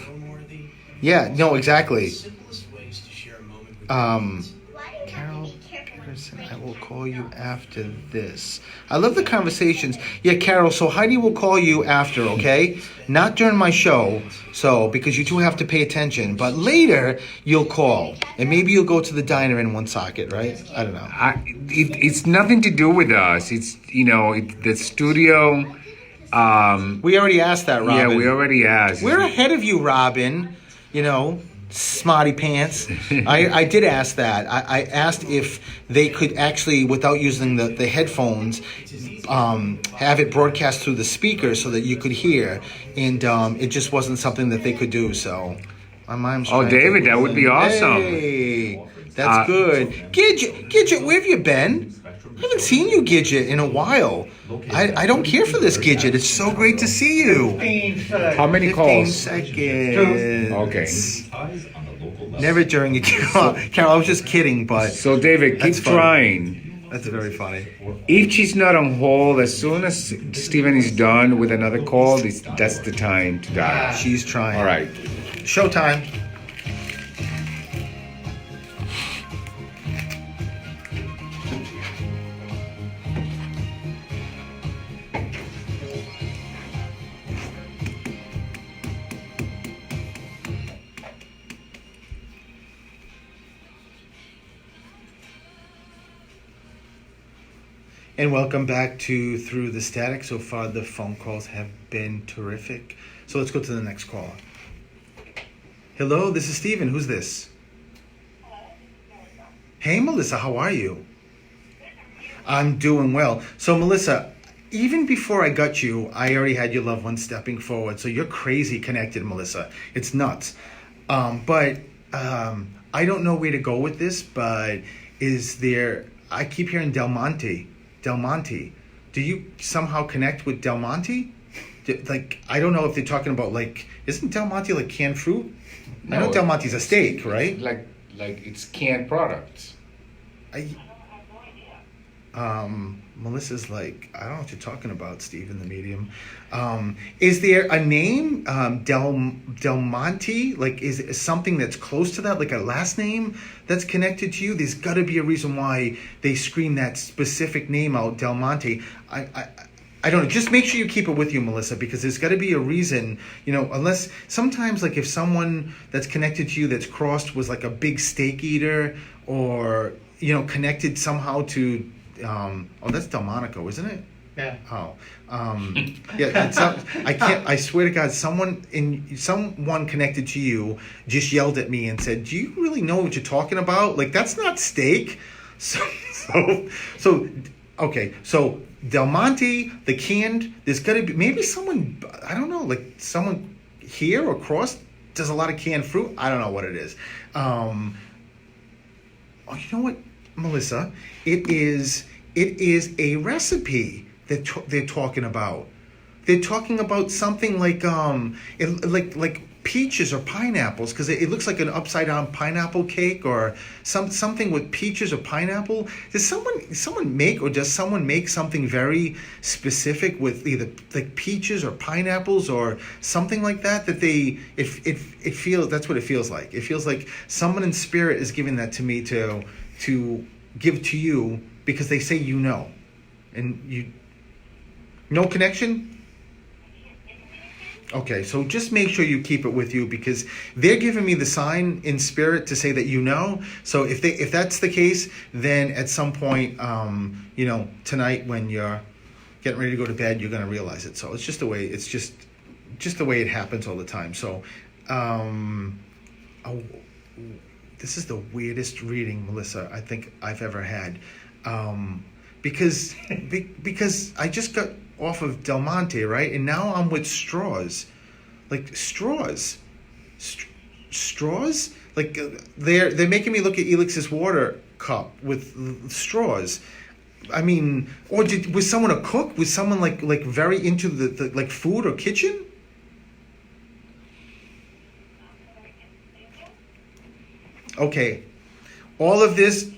Yeah, no, exactly. simplest ways to share a moment with Carol Peterson, I will call you after this. I love the conversations. Yeah, Carol, so Heidi will call you after, okay? Not during my show, so because you two have to pay attention. But later, you'll call. And maybe you'll go to the diner in Woonsocket, right? I don't know. It's nothing to do with us. It's the studio. We already asked that, Robin. Yeah, we already asked. We're ahead of you, Robin. Smarty pants. I did ask that. I asked if they could actually, without using the headphones, have it broadcast through the speakers so that you could hear. And it just wasn't something that they could do. So my mom's Oh, trying to David, that would be awesome. Hey, that's good. Gidget, where have you been? I haven't seen you, Gidget, in a while. I don't care for this, Gidget. It's so great to see you. 15 seconds. How many 15 calls? seconds. Okay. Never during a Carol, I was just kidding, but So David, keep That's funny. trying. that's very funny. If she's not on hold, as soon as Steven is done with another call, that's the time to dial. She's trying. All right. Showtime. And welcome back to Through the Static. So far, the phone calls have been terrific. So let's go to the next caller. Hello, this is Steven. Who's this? Hey, Melissa, how are you? I'm doing well. So, Melissa, even before I got you, I already had your loved one stepping forward. So you're crazy connected, Melissa. It's nuts. But I don't know where to go with this, but I keep hearing Del Monte. Del Monte. Do you somehow connect with Del Monte? I don't know if they're talking about, isn't Del Monte like canned fruit? I know No, Del Monte's a steak, right? Like it's canned products. Melissa's like, I don't know what you're talking about, Steve, in the medium. Is there a name, Del Monte? Is it something that's close to that, like a last name that's connected to you? There's got to be a reason why they scream that specific name out, Del Monte. I don't know. Just make sure you keep it with you, Melissa, because there's got to be a reason, unless sometimes if someone that's connected to you that's crossed was like a big steak eater or, connected somehow to, that's Delmonico, isn't it? Yeah. Oh, yeah. I swear to God, someone connected to you just yelled at me and said, "Do you really know what you're talking about? That's not steak." So, okay. So Del Monte, the canned. There's got to be maybe someone. I don't know, like someone here or across does a lot of canned fruit. I don't know what it is. Oh, you know what, Melissa? It is a recipe that they're talking about. They're talking about something like like peaches or pineapples, because it looks like an upside down pineapple cake, or something with peaches or pineapple. Does someone make, or does someone make something very specific with either like peaches or pineapples or something like that? That it feels, that's what it feels like. It feels like someone in spirit is giving that to me to give to you, because they say you know, and you no connection. Okay, so just make sure you keep it with you, because they're giving me the sign in spirit to say that you know. So if that's the case, then at some point, tonight when you're getting ready to go to bed, you're going to realize it. So it's just the way the way it happens all the time. So, this is the weirdest reading, Melissa, I think I've ever had, because I just got off of Del Monte, right? And now I'm with straws. Like straws. Straws? Like they're making me look at Elix's water cup with straws. I mean, or was someone a cook? Was someone like very into the like food or kitchen? Okay. All of this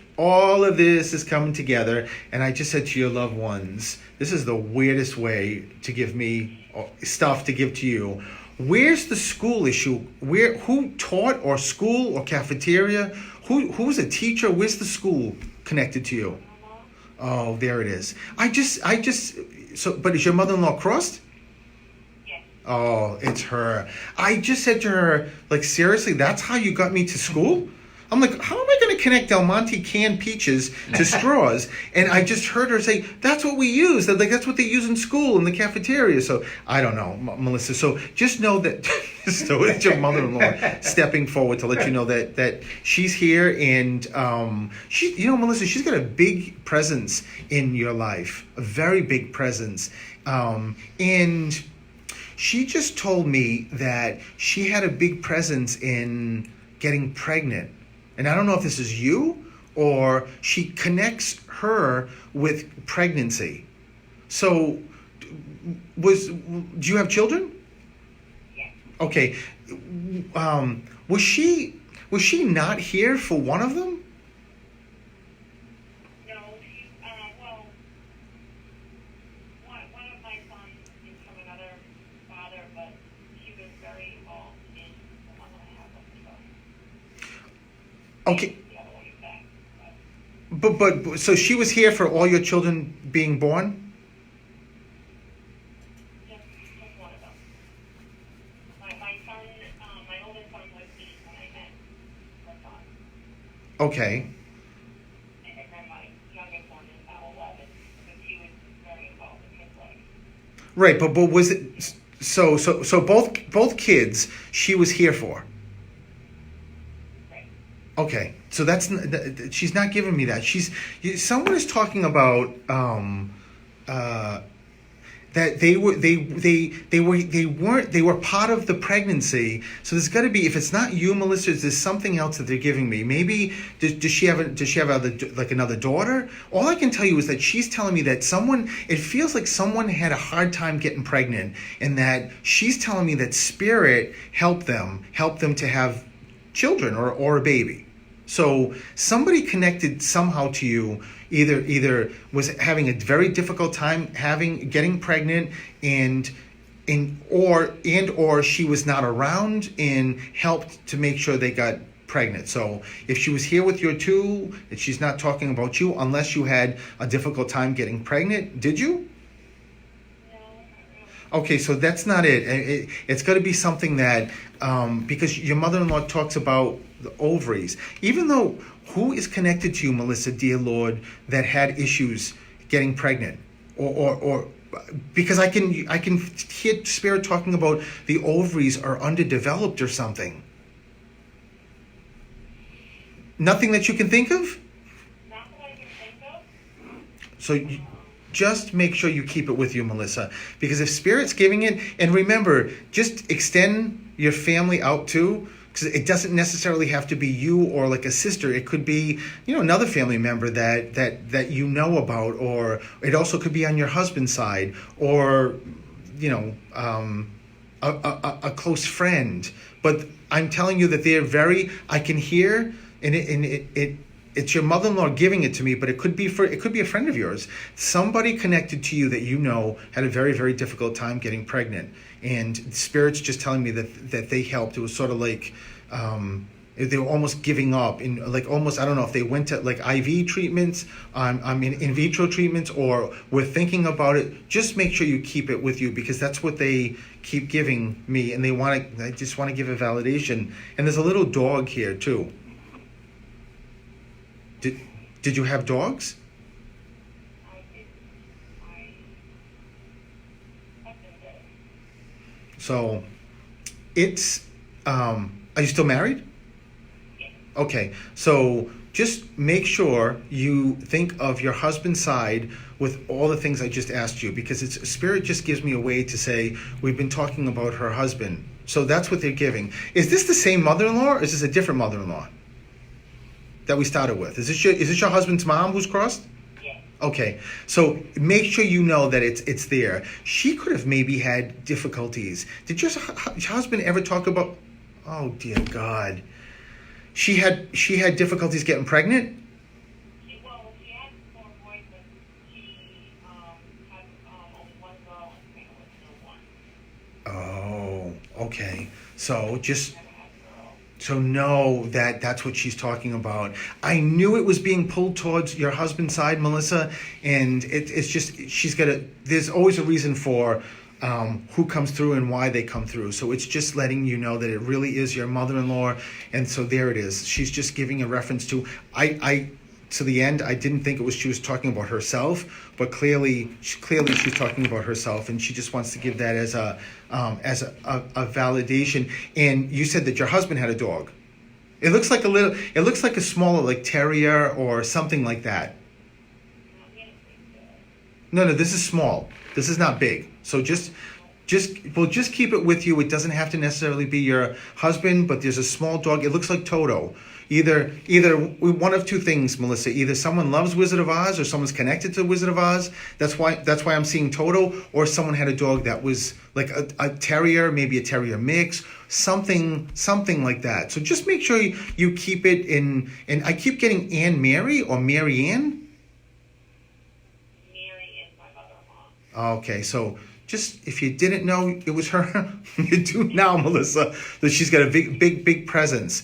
is coming together, and I just said to your loved ones, this is the weirdest way to give me stuff to give to you. Where's the school issue? Who taught, or school or cafeteria? Who's a teacher? Where's the school connected to you? Oh, there it is. But is your mother-in-law crossed? Yes. Oh, it's her. I just said to her, like, seriously, that's how you got me to school? I'm like, how am I going to connect Del Monte canned peaches to straws? And I just heard her say, that's what we use. That's what they use in school, in the cafeteria. So I don't know, Melissa. So just know that, so it's your mother-in-law stepping forward to let you know that she's here. And Melissa, she's got a big presence in your life, a very big presence. And she just told me that she had a big presence in getting pregnant. And I don't know if this is you, or she connects her with pregnancy. So, do you have children? Yes. Okay. Was she not here for one of them? No, she, one of my sons is from another father, but she was very involved in the one that I have with the Okay. The other one is back. But so she was here for all your children being born? Just one of them. My son, my oldest son was 8 when I met her son. Okay. And then my youngest one is now 11, because she was very involved in his life. Right, but was it so both kids she was here for? Right. Okay, so she's not giving me that. Someone is talking about that they were part of the pregnancy. So there's got to be, if it's not you, Melissa, there's something else that they're giving me. Maybe does she have another daughter? All I can tell you is that she's telling me that it feels like someone had a hard time getting pregnant, and that she's telling me that spirit helped them to have children or a baby. So somebody connected somehow to you, either was having a very difficult time getting pregnant, or she was not around and helped to make sure they got pregnant. So if she was here with your two, she's not talking about you, unless you had a difficult time getting pregnant. Did you? Okay, so that's not it. It's got to be something that, because your mother-in-law talks about the ovaries. Even though, who is connected to you, Melissa, dear Lord, that had issues getting pregnant? Or because I can hear Spirit talking about the ovaries are underdeveloped or something. Nothing that you can think of? Not that I can think of. So just make sure you keep it with you, Melissa, because if Spirit's giving it, and remember, just extend your family out too, because it doesn't necessarily have to be you or like a sister. It could be, another family member that you know about, or it also could be on your husband's side, or a close friend. But I'm telling you that I can hear, and it's your mother-in-law giving it to me, but it could be a friend of yours, somebody connected to you that had a very, very difficult time getting pregnant, and Spirit's just telling me that they helped. It was sort of like they were almost giving up, in like almost, I don't know if they went to like IV treatments, in vitro treatments, or were thinking about it. Just make sure you keep it with you, because that's what they keep giving me, and I just want to give a validation. And there's a little dog here too. Did you have dogs? So it's are you still married? Okay, so just make sure you think of your husband's side with all the things I just asked you, because Spirit just gives me a way to say, we've been talking about her husband. So that's what they're giving. Is this the same mother-in-law, or is this a different mother-in-law that we started with? Is this your husband's mom who's crossed? Yes. Okay, so make sure you know that it's there. She could have maybe had difficulties. Did your husband ever talk about, oh dear God, she had difficulties getting pregnant? She had 4 boys, but she had only 1 girl and pregnant with no one. Oh, okay. So know that that's what she's talking about. I knew it was being pulled towards your husband's side, Melissa, and it's just, there's always a reason for who comes through and why they come through. So it's just letting you know that it really is your mother-in-law, and so there it is. She's just giving a reference to, to the end, I didn't think she was talking about herself, but clearly she's talking about herself, and she just wants to give that as a validation. And you said that your husband had a dog. It looks like a smaller, like terrier or something like that. No, this is small. This is not big. So just keep it with you. It doesn't have to necessarily be your husband, but there's a small dog. It looks like Toto. Either one of two things, Melissa. Either someone loves Wizard of Oz, or someone's connected to Wizard of Oz. That's why I'm seeing Toto. Or someone had a dog that was like a terrier, maybe a terrier mix, something like that. So just make sure you keep it in. And I keep getting Anne Mary or Mary Ann. Mary is my mother-in-law. Okay, so just if you didn't know it was her, you do now, Melissa, that she's got a big presence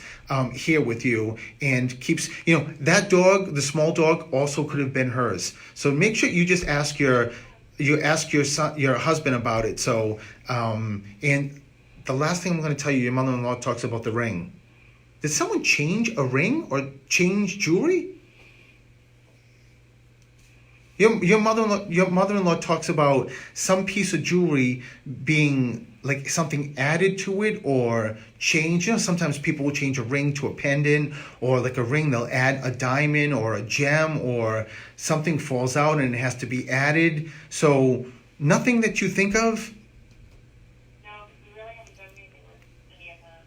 here with you, and keeps, that dog, the small dog, also could have been hers. So make sure you just ask your son, your husband about it. So and the last thing I'm going to tell you, your mother-in-law talks about the ring. Did someone change a ring or change jewelry? Your mother-in-law talks about some piece of jewelry being like something added to it or changed. Sometimes people will change a ring to a pendant, or like a ring they'll add a diamond or a gem, or something falls out and it has to be added. So nothing that you think of? No, we really haven't done anything with any of the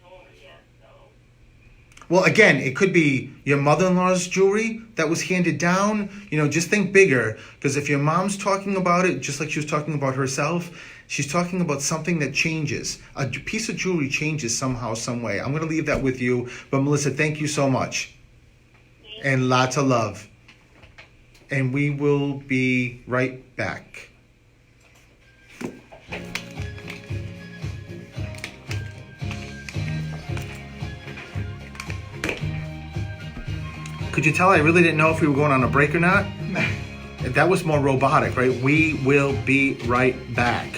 jewelry yet, so. Well, again, it could be your mother-in-law's jewelry that was handed down. Just think bigger, because if your mom's talking about it, just like she was talking about herself, she's talking about something that changes. A piece of jewelry changes somehow, some way. I'm going to leave that with you. But Melissa, thank you so much. And lots of love. And we will be right back. Could you tell I really didn't know if we were going on a break or not? That was more robotic, right? We will be right back.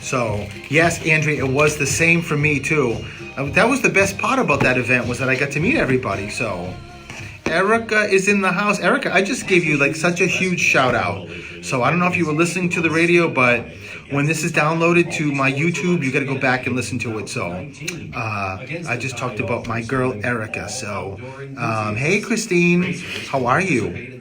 So, yes, Andrea, it was the same for me too. That was the best part about that event, was that I got to meet everybody. So, Erica is in the house. Erica, I just gave you like such a huge shout out. So I don't know if you were listening to the radio, but when this is downloaded to my YouTube, you got to go back and listen to it. So I just talked about my girl Erica. So hey Christine, how are you?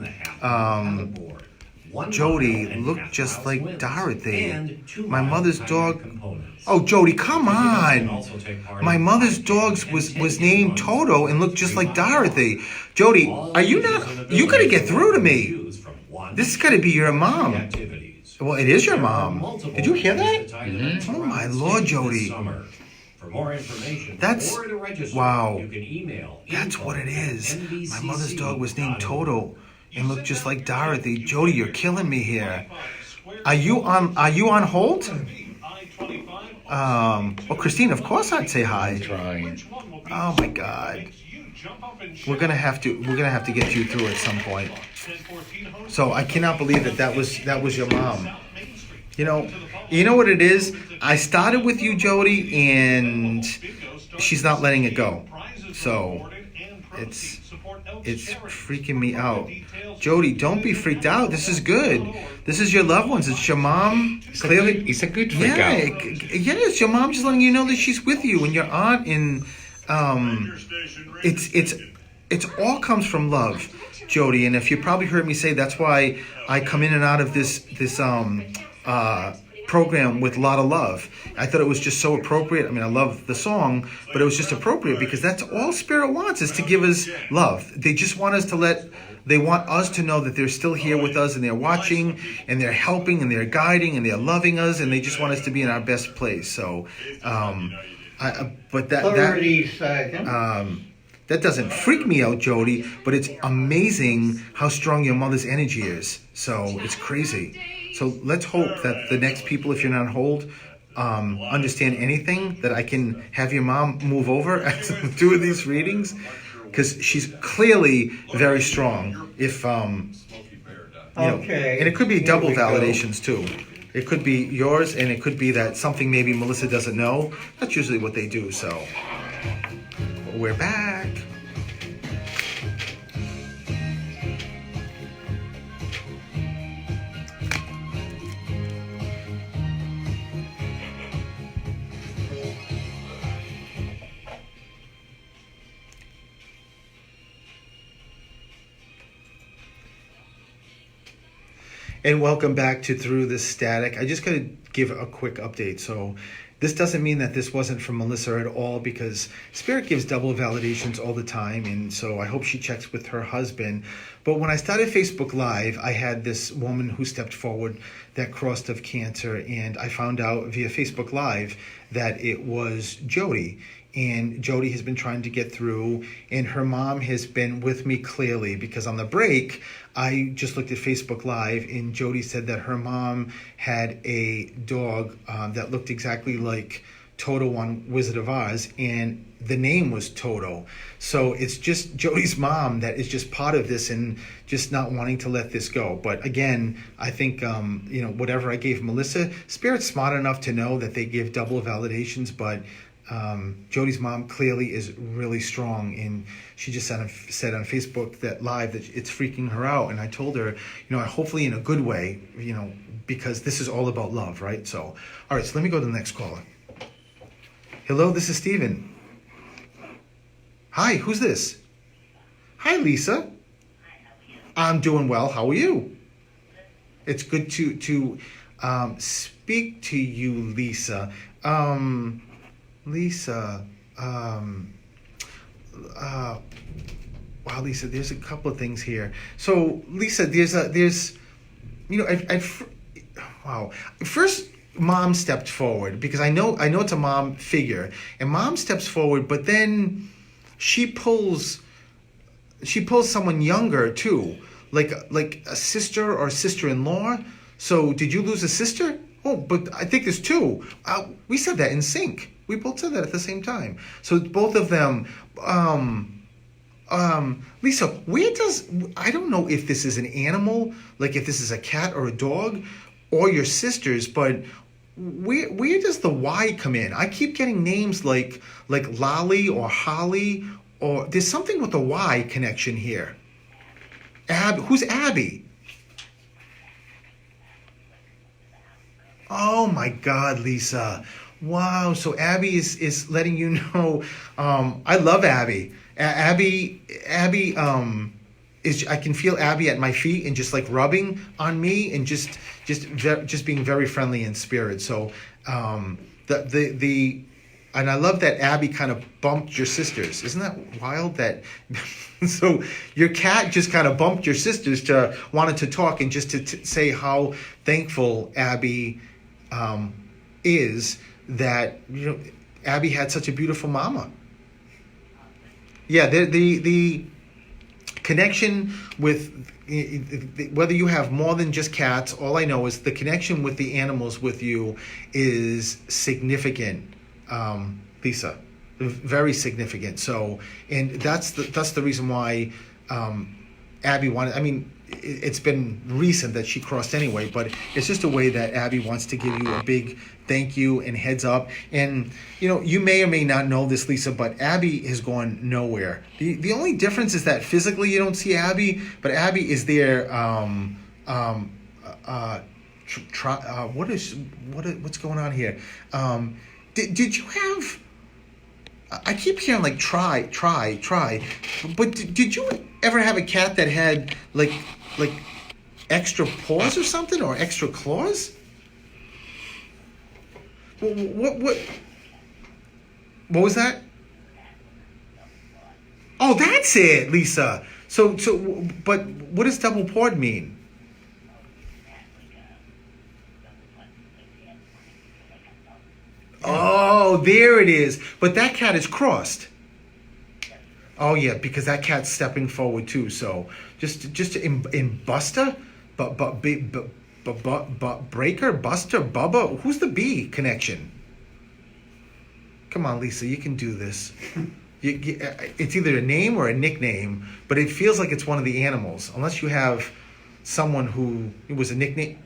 Jody model and looked half just miles like wins. Dorothy. And 2 My mile mother's tire dog. components. Oh, Jody, come Visitors can on. also take part My in mother's 5K dog and was 10K named runs Toto and looked with just 3 like mile Dorothy. walk. Jody, All are you ages not? and You gotta abilities get through to can me. choose from 1 This has got to be your to 3 mom. activities. Well, it is your There are mom. multiple Did you hear ways that? to tie the events Oh, around my the Lord, state Jody. this summer. For more information That's- or to register, wow. you can email That's what it is. My mother's dog was named info@nbcc.org. Toto and looked just like Dorothy. Jody, you're killing me here. Are you on hold? Well, Christine, of course I'd say hi. Trying. Oh my God. We're gonna have to get you through at some point. So I cannot believe that was your mom. You know what it is? I started with you, Jody, and she's not letting it go. So it's freaking me out. Jody, don't be freaked out. This is good. This is your loved ones. It's your mom. Clearly, It's a good freak yeah, out. it's your mom just letting you know that she's with you, and your aunt, and it's all comes from love, Jody. And if you probably heard me say, that's why I come in and out of this program with a lot of love. I thought it was just so appropriate. I mean, I love the song, but it was just appropriate because that's all Spirit wants, is to give us love. They just want us they want us to know that they're still here with us, and they're watching, and they're helping, and they're guiding, and they're loving us, and they just want us to be in our best place. So, but that 30 seconds. that doesn't freak me out, Jody, but it's amazing how strong your mother's energy is. So it's crazy. So let's hope that the next people, if you're not on hold, understand anything, that I can have your mom move over after 2 of these readings, because she's clearly very strong. If Okay. and it could be Here double we go. validations too. It could be yours, and it could be that something maybe Melissa doesn't know. That's usually what they do. So we're back. And welcome back to Through the Static. I just got to give a quick update. So this doesn't mean that this wasn't from Melissa at all, because Spirit gives double validations all the time. And so I hope she checks with her husband. But when I started Facebook Live, I had this woman who stepped forward that crossed of cancer. And I found out via Facebook Live that it was Jody. And Jody has been trying to get through, and her mom has been with me clearly, because on the break, I just looked at Facebook Live, and Jody said that her mom had a dog that looked exactly like Toto on Wizard of Oz, and the name was Toto. So it's just Jody's mom that is just part of this and just not wanting to let this go. But again, I think, whatever I gave Melissa, Spirit's smart enough to know that they give double validations, but Jody's mom clearly is really strong, and she just said on Facebook that live that it's freaking her out. And I told her, hopefully in a good way, because this is all about love, right? So, all right, so let me go to the next caller. Hello, this is Steven. Hi, who's this? Hi, Lisa. I'm doing well. How are you? It's good to speak to you, Lisa. Lisa, wow, Lisa, there's a couple of things here. So, Lisa, wow. First, Mom stepped forward, because I know it's a mom figure, and Mom steps forward, but then she pulls someone younger too, like a sister or sister-in-law. So, did you lose a sister? Oh, but I think there's 2. We said that in sync. We both said that at the same time. So both of them, Lisa, I don't know if this is an animal, like if this is a cat or a dog, or your sister's, but where does the Y come in? I keep getting names like Lolly or Holly, or there's something with the Y connection here. Who's Abby? Oh my God, Lisa. Wow, so Abby is letting you know. I love Abby. Abby is I can feel Abby at my feet and just like rubbing on me and just being very friendly in spirit. So the and I love that Abby kind of bumped your sisters. Isn't that wild? That so your cat just kind of bumped your sisters to wanted to talk and just to say how thankful Abby is that Abby had such a beautiful mama. Yeah, the connection with whether you have more than just cats, all I know is the connection with the animals with you is significant, Lisa, very significant. So, and that's the reason why Abby wanted. I mean, it's been recent that she crossed anyway, but it's just a way that Abby wants to give you a big thank you and heads up. And you may or may not know this, Lisa, but Abby has gone nowhere. The only difference is that physically you don't see Abby, but Abby is there. What's going on here? Did you have? I keep hearing like try, but did you ever have a cat that had like extra paws or something, or extra claws? What was that? Oh, that's it, Lisa. So, but what does double pawed mean? Oh, there it is. But that cat is crossed. Oh yeah, because that cat's stepping forward too. So just in Buster, but Breaker, Buster, Bubba. Who's the B connection? Come on, Lisa, you can do this. It's either a name or a nickname, but it feels like it's one of the animals, unless you have someone who it was a nickname.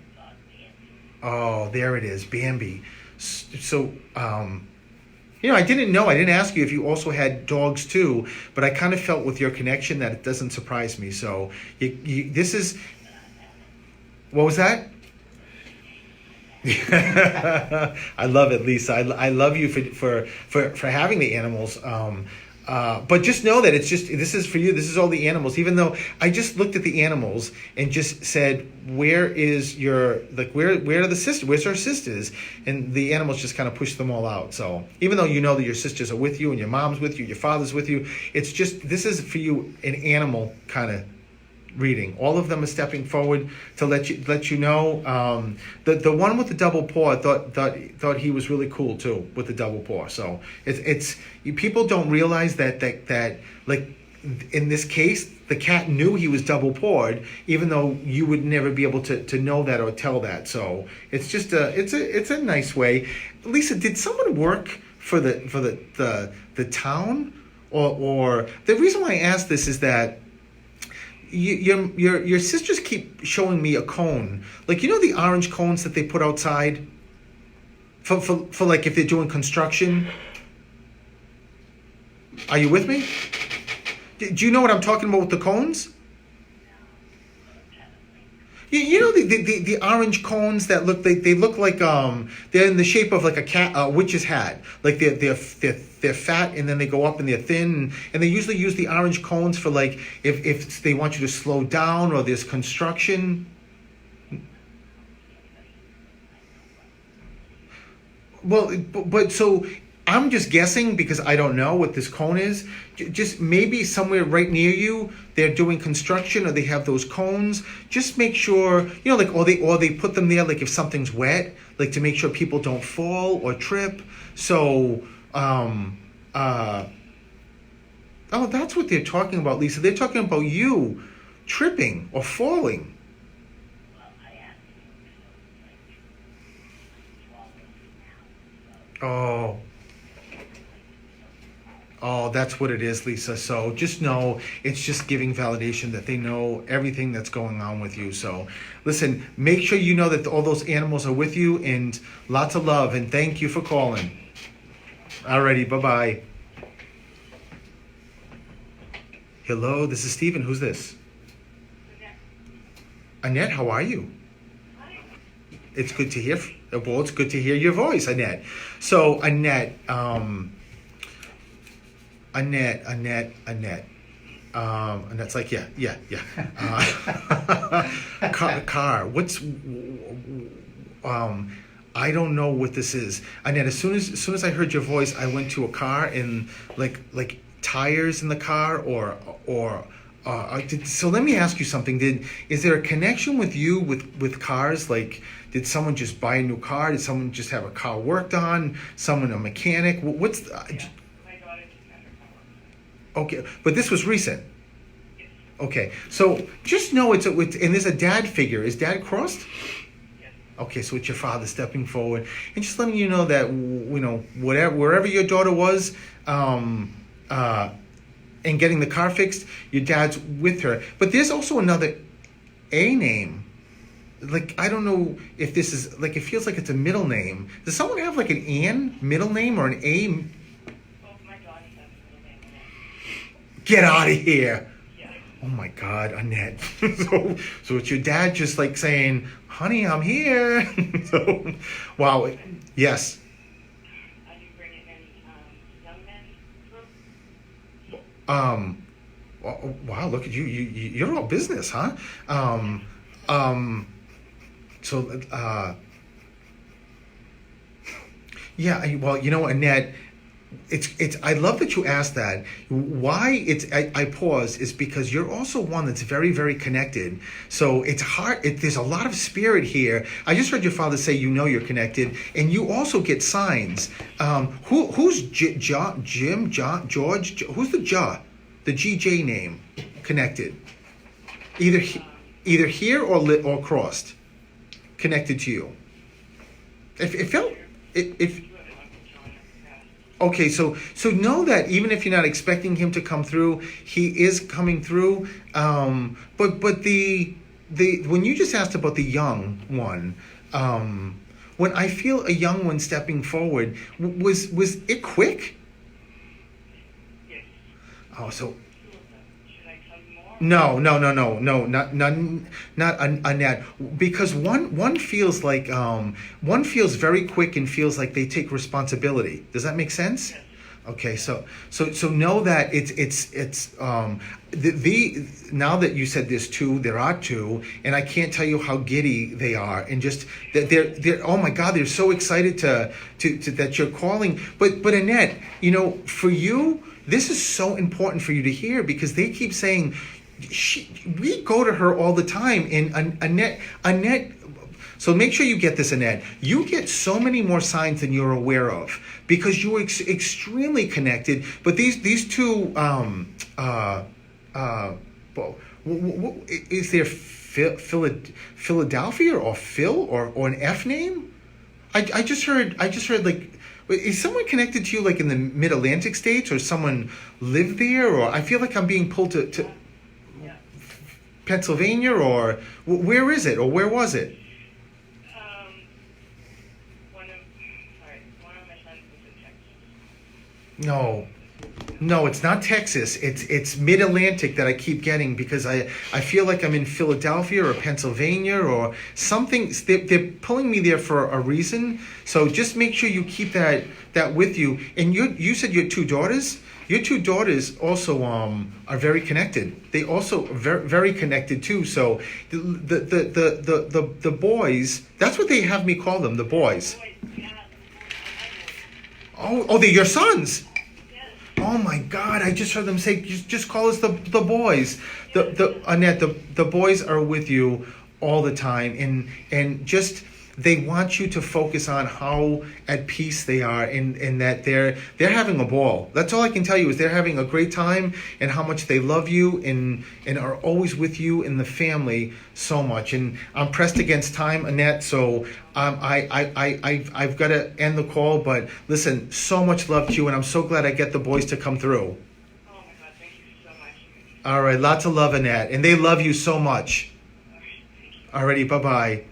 Oh, there it is, Bambi. So, I didn't know. I didn't ask you if you also had dogs too, but I kind of felt with your connection that it doesn't surprise me. So, this is. What was that? I love it, Lisa. I love you for having the animals. But just know that this is for you. This is all the animals. Even though I just looked at the animals and just said, where is your, where are the sisters? Where's our sisters? And the animals just kind of pushed them all out. So even though you know that your sisters are with you and your mom's with you, your father's with you, it's just, this is for you an animal kind of reading. All of them are stepping forward to let you know. The one with the double paw, I thought he was really cool too with the double paw. So it's people don't realize that like in this case the cat knew he was double pawed, even though you would never be able to know that or tell that. So it's just it's a nice way. Lisa, did someone work for the town or the reason why I asked this is that your sisters keep showing me a cone, like the orange cones that they put outside for like if they're doing construction. Are you with me? Do you know what I'm talking about with the cones? You know the orange cones that look they look like they're in the shape of like a witch's hat, like they're fat and then they go up and they're thin, and they usually use the orange cones for like if they want you to slow down or there's construction. Well, but so I'm just guessing because I don't know what this cone is. Just maybe somewhere right near you, they're doing construction or they have those cones. Just make sure, like, or they put them there, like if something's wet, like to make sure people don't fall or trip. So, oh, that's what they're talking about, Lisa. They're talking about you tripping or falling. Oh, that's what it is, Lisa. So just know it's just giving validation that they know everything that's going on with you. So listen, make sure you know that all those animals are with you, and lots of love, and thank you for calling. Alrighty, bye-bye. Hello, this is Stephen. Who's this? Annette, how are you? It's good to hear. Well, it's good to hear your voice, Annette. So, Annette. And that's like, yeah. Car. What's? I don't know what this is. And then as soon as I heard your voice, I went to a car and like tires in the car or. So let me ask you something. Is there a connection with you with cars? Like, did someone just buy a new car? Did someone just have a car worked on? Someone a mechanic? What's? My daughter just had her car. Okay, but this was recent. Okay, so just know it's and there's a dad figure. Is dad crossed? Yes. Okay, so it's your father stepping forward and just letting you know that wherever your daughter was, and getting the car fixed, your dad's with her. But there's also another A name. Like, I don't know if this is, like, it feels like it's a middle name. Does someone have like an Ann middle name or an A? Both my daughters have middle name Annette. Get out of here. Yeah. Oh my God, Annette. so it's your dad just like saying, honey, I'm here. So, wow. Yes. Are you bringing any young men through? Wow, look at you. You're all business, huh? Yeah, well, you know, Annette, it's I love that you asked that. Why I pause is because you're also one that's very, very connected. So it's hard. There's a lot of spirit here. I just heard your father say you're connected, and you also get signs. Who's Jim, John, George? Who's the the GJ name connected? Either here or crossed, connected to you. Okay, so know that even if you're not expecting him to come through, he is coming through. But the when you just asked about the young one, when I feel a young one stepping forward, was it quick? Yes. Oh, so. Should I tell you more? No, not Annette, because one feels like one feels very quick and feels like they take responsibility. Does that make sense? Yes. Okay, so know that it's the now that you said there's two, there are two, and I can't tell you how giddy they are, and just that they're oh my God, they're so excited to that you're calling. But Annette, you know, for you, this is so important for you to hear because they keep saying. We go to her all the time, and Annette. So make sure you get this, Annette. You get so many more signs than you're aware of because you're extremely connected. But these two, is there Philadelphia or Phil or an F name? I just heard like. Is someone connected to you like in the Mid-Atlantic states, or someone lived there, or I feel like I'm being pulled to Pennsylvania, or where is it, or where was it? One of my sons was in Texas. No, it's not Texas. It's Mid-Atlantic that I keep getting because I feel like I'm in Philadelphia or Pennsylvania or something. They're pulling me there for a reason. So just make sure you keep that with you. And you said your two daughters. Your two daughters also are very connected. They also very very connected too. So the boys. That's what they have me call them. The boys. Oh, they're your sons. Oh my God! I just heard them say, "Just call us the boys." Annette, the boys are with you all the time, and just they want you to focus on how at peace they are, and that they're having a ball. That's all I can tell you is they're having a great time, and how much they love you, and are always with you and the family so much. And I'm pressed against time, Annette, so I've got to end the call. But listen, so much love to you, and I'm so glad I get the boys to come through. Oh my God, thank you so much. All right, lots of love, Annette, and they love you so much. Alrighty, bye-bye.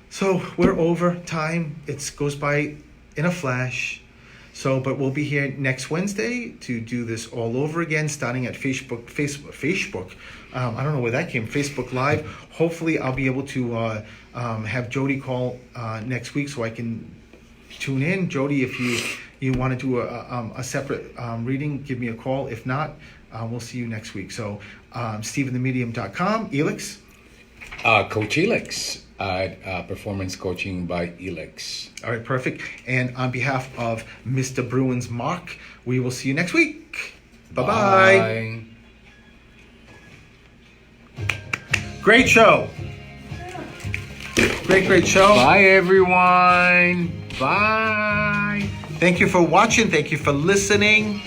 So we're over time. It goes by in a flash. So, but we'll be here next Wednesday to do this all over again, starting at Facebook. I don't know where that came. Facebook Live. Hopefully, I'll be able to have Jody call next week so I can tune in. Jody, if you want to do a separate reading, give me a call. If not, We'll see you next week. So, StephenTheMedium.com, Elix. Coach Elix at Performance Coaching by Elix. All right, perfect. And on behalf of Mr. Bruins Mark, we will see you next week. Bye-bye. Great show. Great show. Bye, everyone. Bye. Thank you for watching. Thank you for listening.